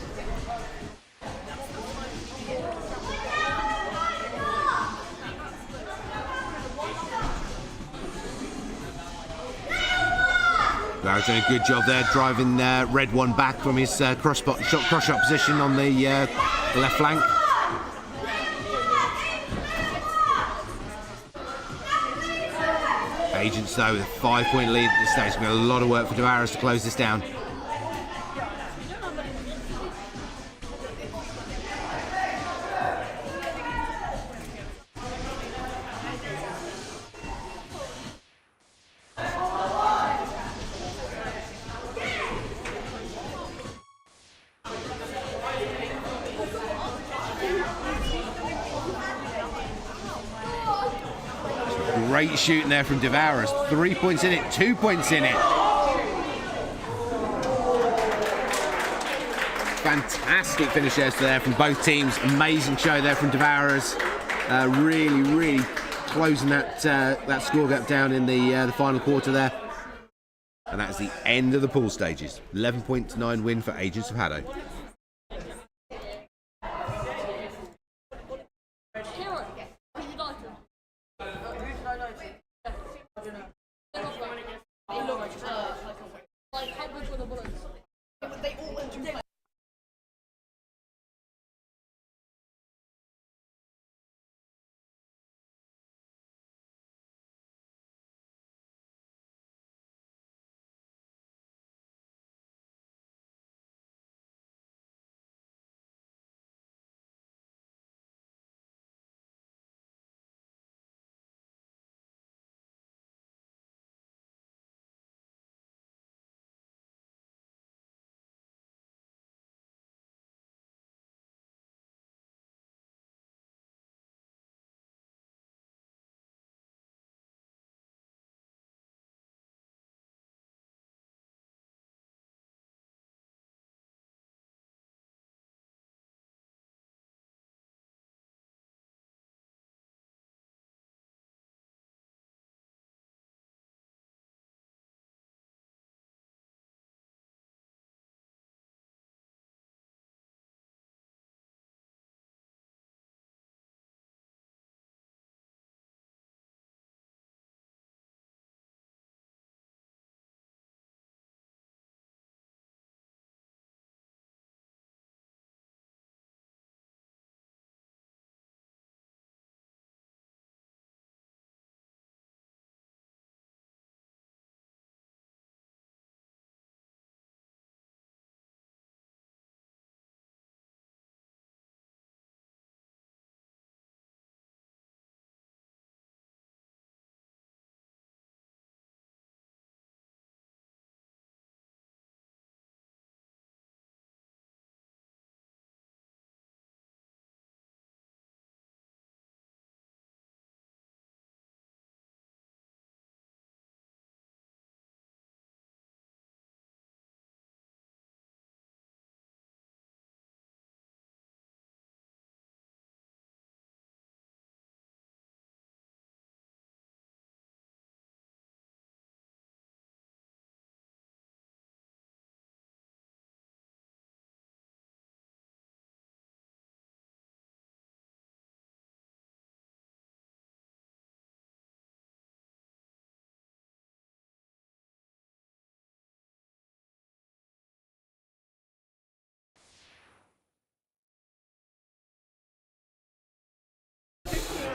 Barrett's doing a good job there, driving red one back from his cross shot position on the left flank. Agents though with a 5-point lead at this stage. It's going to be a lot of work for Tavares to close this down. Great shooting there from Tavares. 3 points in it, 2 points in it. Fantastic finishes there from both teams. Amazing show there from Tavares. Really closing that score gap down in the final quarter there. And that's the end of the pool stages. 11.9 win for Agents of HADO.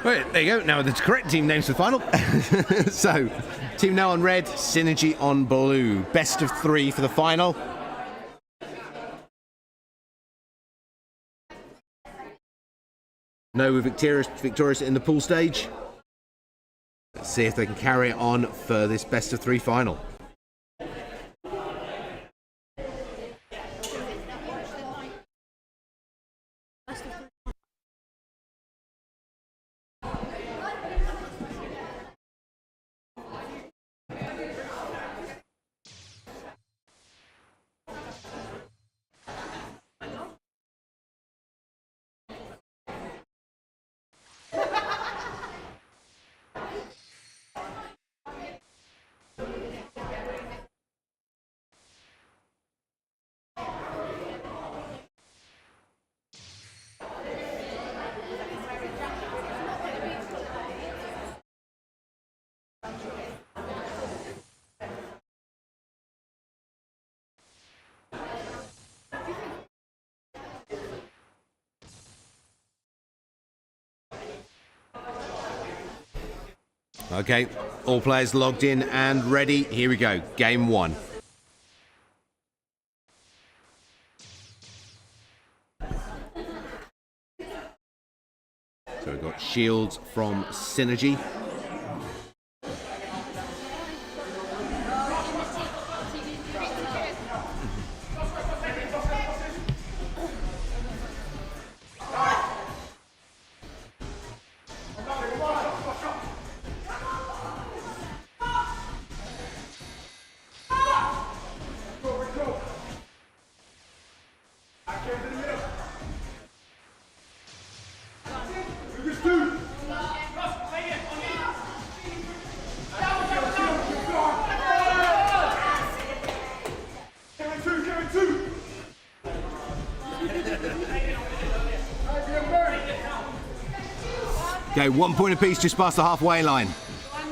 Right, there you go. Now the correct team names for the final. So, team now on red, Synergy on blue. Best of 3 for the final. No victorious in the pool stage. Let's see if they can carry it on for this best of 3 final. Okay, all players logged in and ready. Here we go. Game 1. So we've got shields from Synergy. Okay, 1 point apiece just past the halfway line.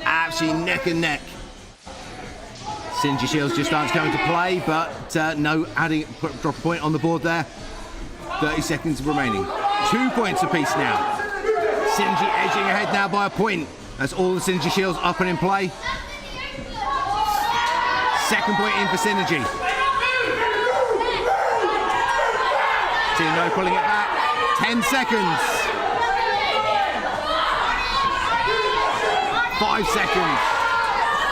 Absolutely neck and neck. Synergy Shields just starting to come into play, but no adding, drop a point on the board there. 30 seconds remaining. 2 points apiece now. Synergy edging ahead now by a point. That's all the Synergy Shields up and in play. Second point in for Synergy. Team No pulling it back. 10 seconds. 5 seconds.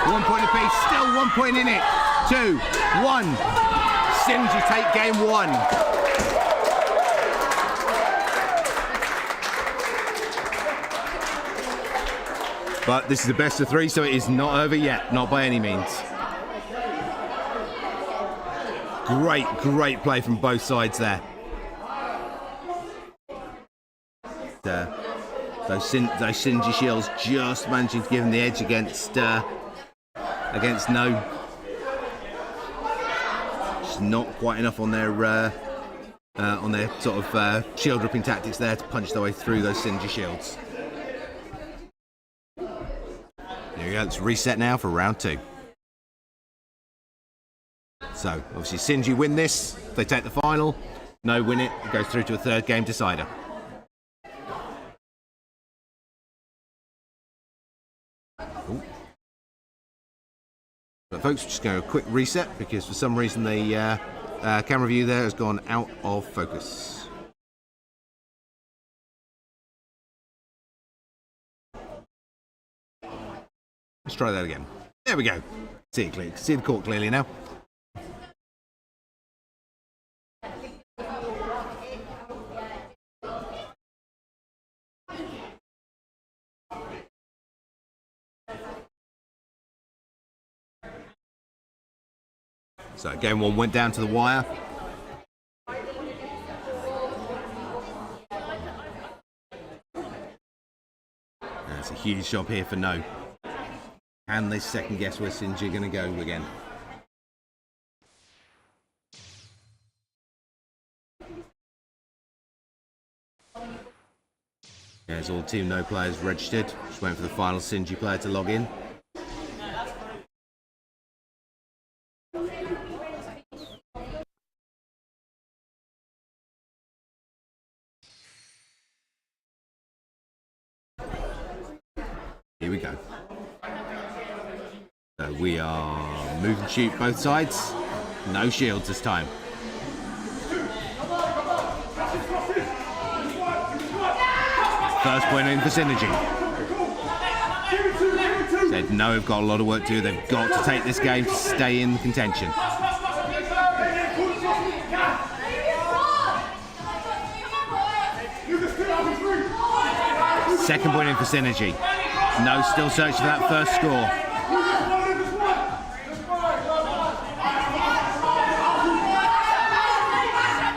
1 point apiece. Still 1 point in it. 2, 1. Synergy take game 1. But this is the best of 3, so it is not over yet. Not by any means. Great play from both sides there. Those Synergy Shields just managing to give them the edge against No. Just not quite enough on their sort of shield ripping tactics there to punch their way through those Synergy Shields. There we go. Let's reset now for round 2. So obviously Synergy win this, they take the final. No win it, it goes through to a third game decider. But folks, just going to a quick reset because for some reason the camera view there has gone out of focus. Let's try that again. There we go. See it clearly. See the court clearly now. So game 1 went down to the wire. That's a huge job here for No. And they second guess where Synergy are going to go again. There's all Team No players registered. Just waiting for the final Synergy player to log in. Here we go. So we are move and shoot both sides. No shields this time. First point in for Synergy. Said No have got a lot of work to do. They've got to take this game to stay in contention. Second point in for Synergy. No still searching for that first score.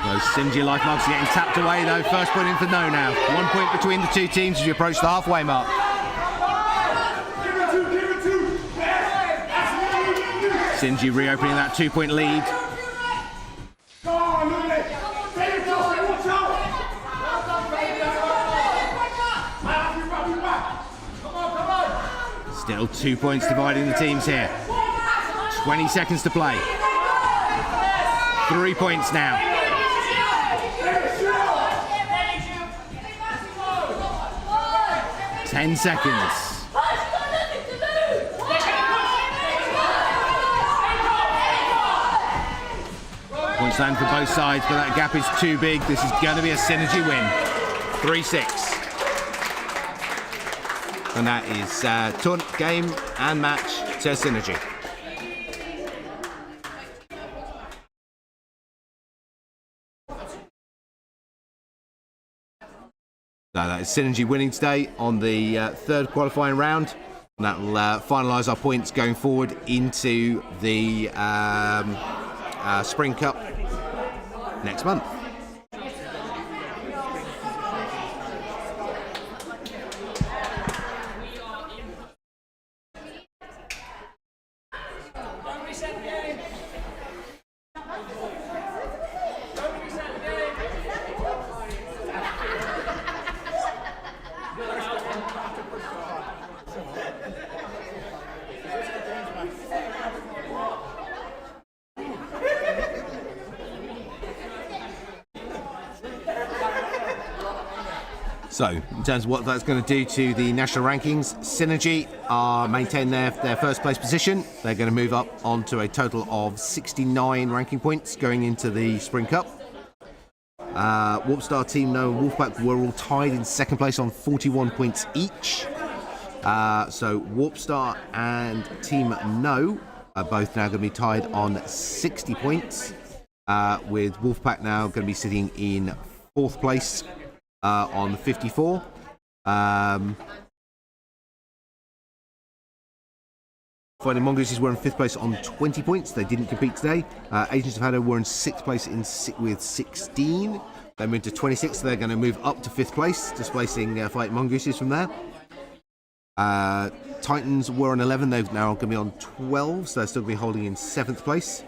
Those Synergy life marks are getting tapped away though. First point in for No now. 1 point between the two teams as we approach the halfway mark. Synergy reopening that 2 point lead. Still 2 points dividing the teams here. 20 seconds to play. 3 points now. 10 seconds. Stand for both sides, but that gap is too big. This is going to be a Synergy win. 3-6. And that is taunt, game and match to Synergy. So that is Synergy winning today on the third qualifying round. And that will finalise our points going forward into the Spring Cup next month. So, in terms of what that's going to do to the national rankings, Synergy are maintain their first place position. They're going to move up onto a total of 69 ranking points going into the Spring Cup. Warpstar, Team No and Wolfpack were all tied in second place on 41 points each. So Warpstar and Team No are both now going to be tied on 60 points, with Wolfpack now going to be sitting in fourth place on 54. Fighting Mongooses were in fifth place on 20 points. They didn't compete today. Agents of HADO were in sixth place with 16. They moved to 26, so they're going to move up to fifth place, displacing Fighting Mongooses from there. Titans were on 11. They're now going to be on 12, so they're still going to be holding in seventh place.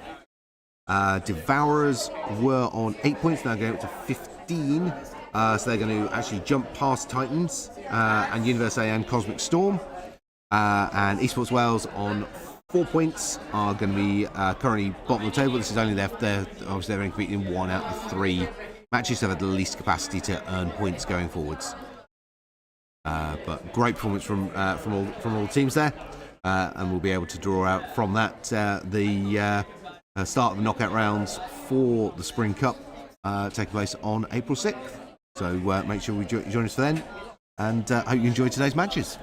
Devourers were on 8 points. Now going up to 15. So they're going to actually jump past Titans and Universe A and Cosmic Storm. And Esports Wales on 4 points are going to be currently bottom of the table. This is only they're obviously they're competing in 1 out of 3 matches, so they have the least capacity to earn points going forwards. But great performance from all the teams there, and we'll be able to draw out from that the start of the knockout rounds for the Spring Cup taking place on April 6th. So make sure you join us for then, and hope you enjoyed today's matches.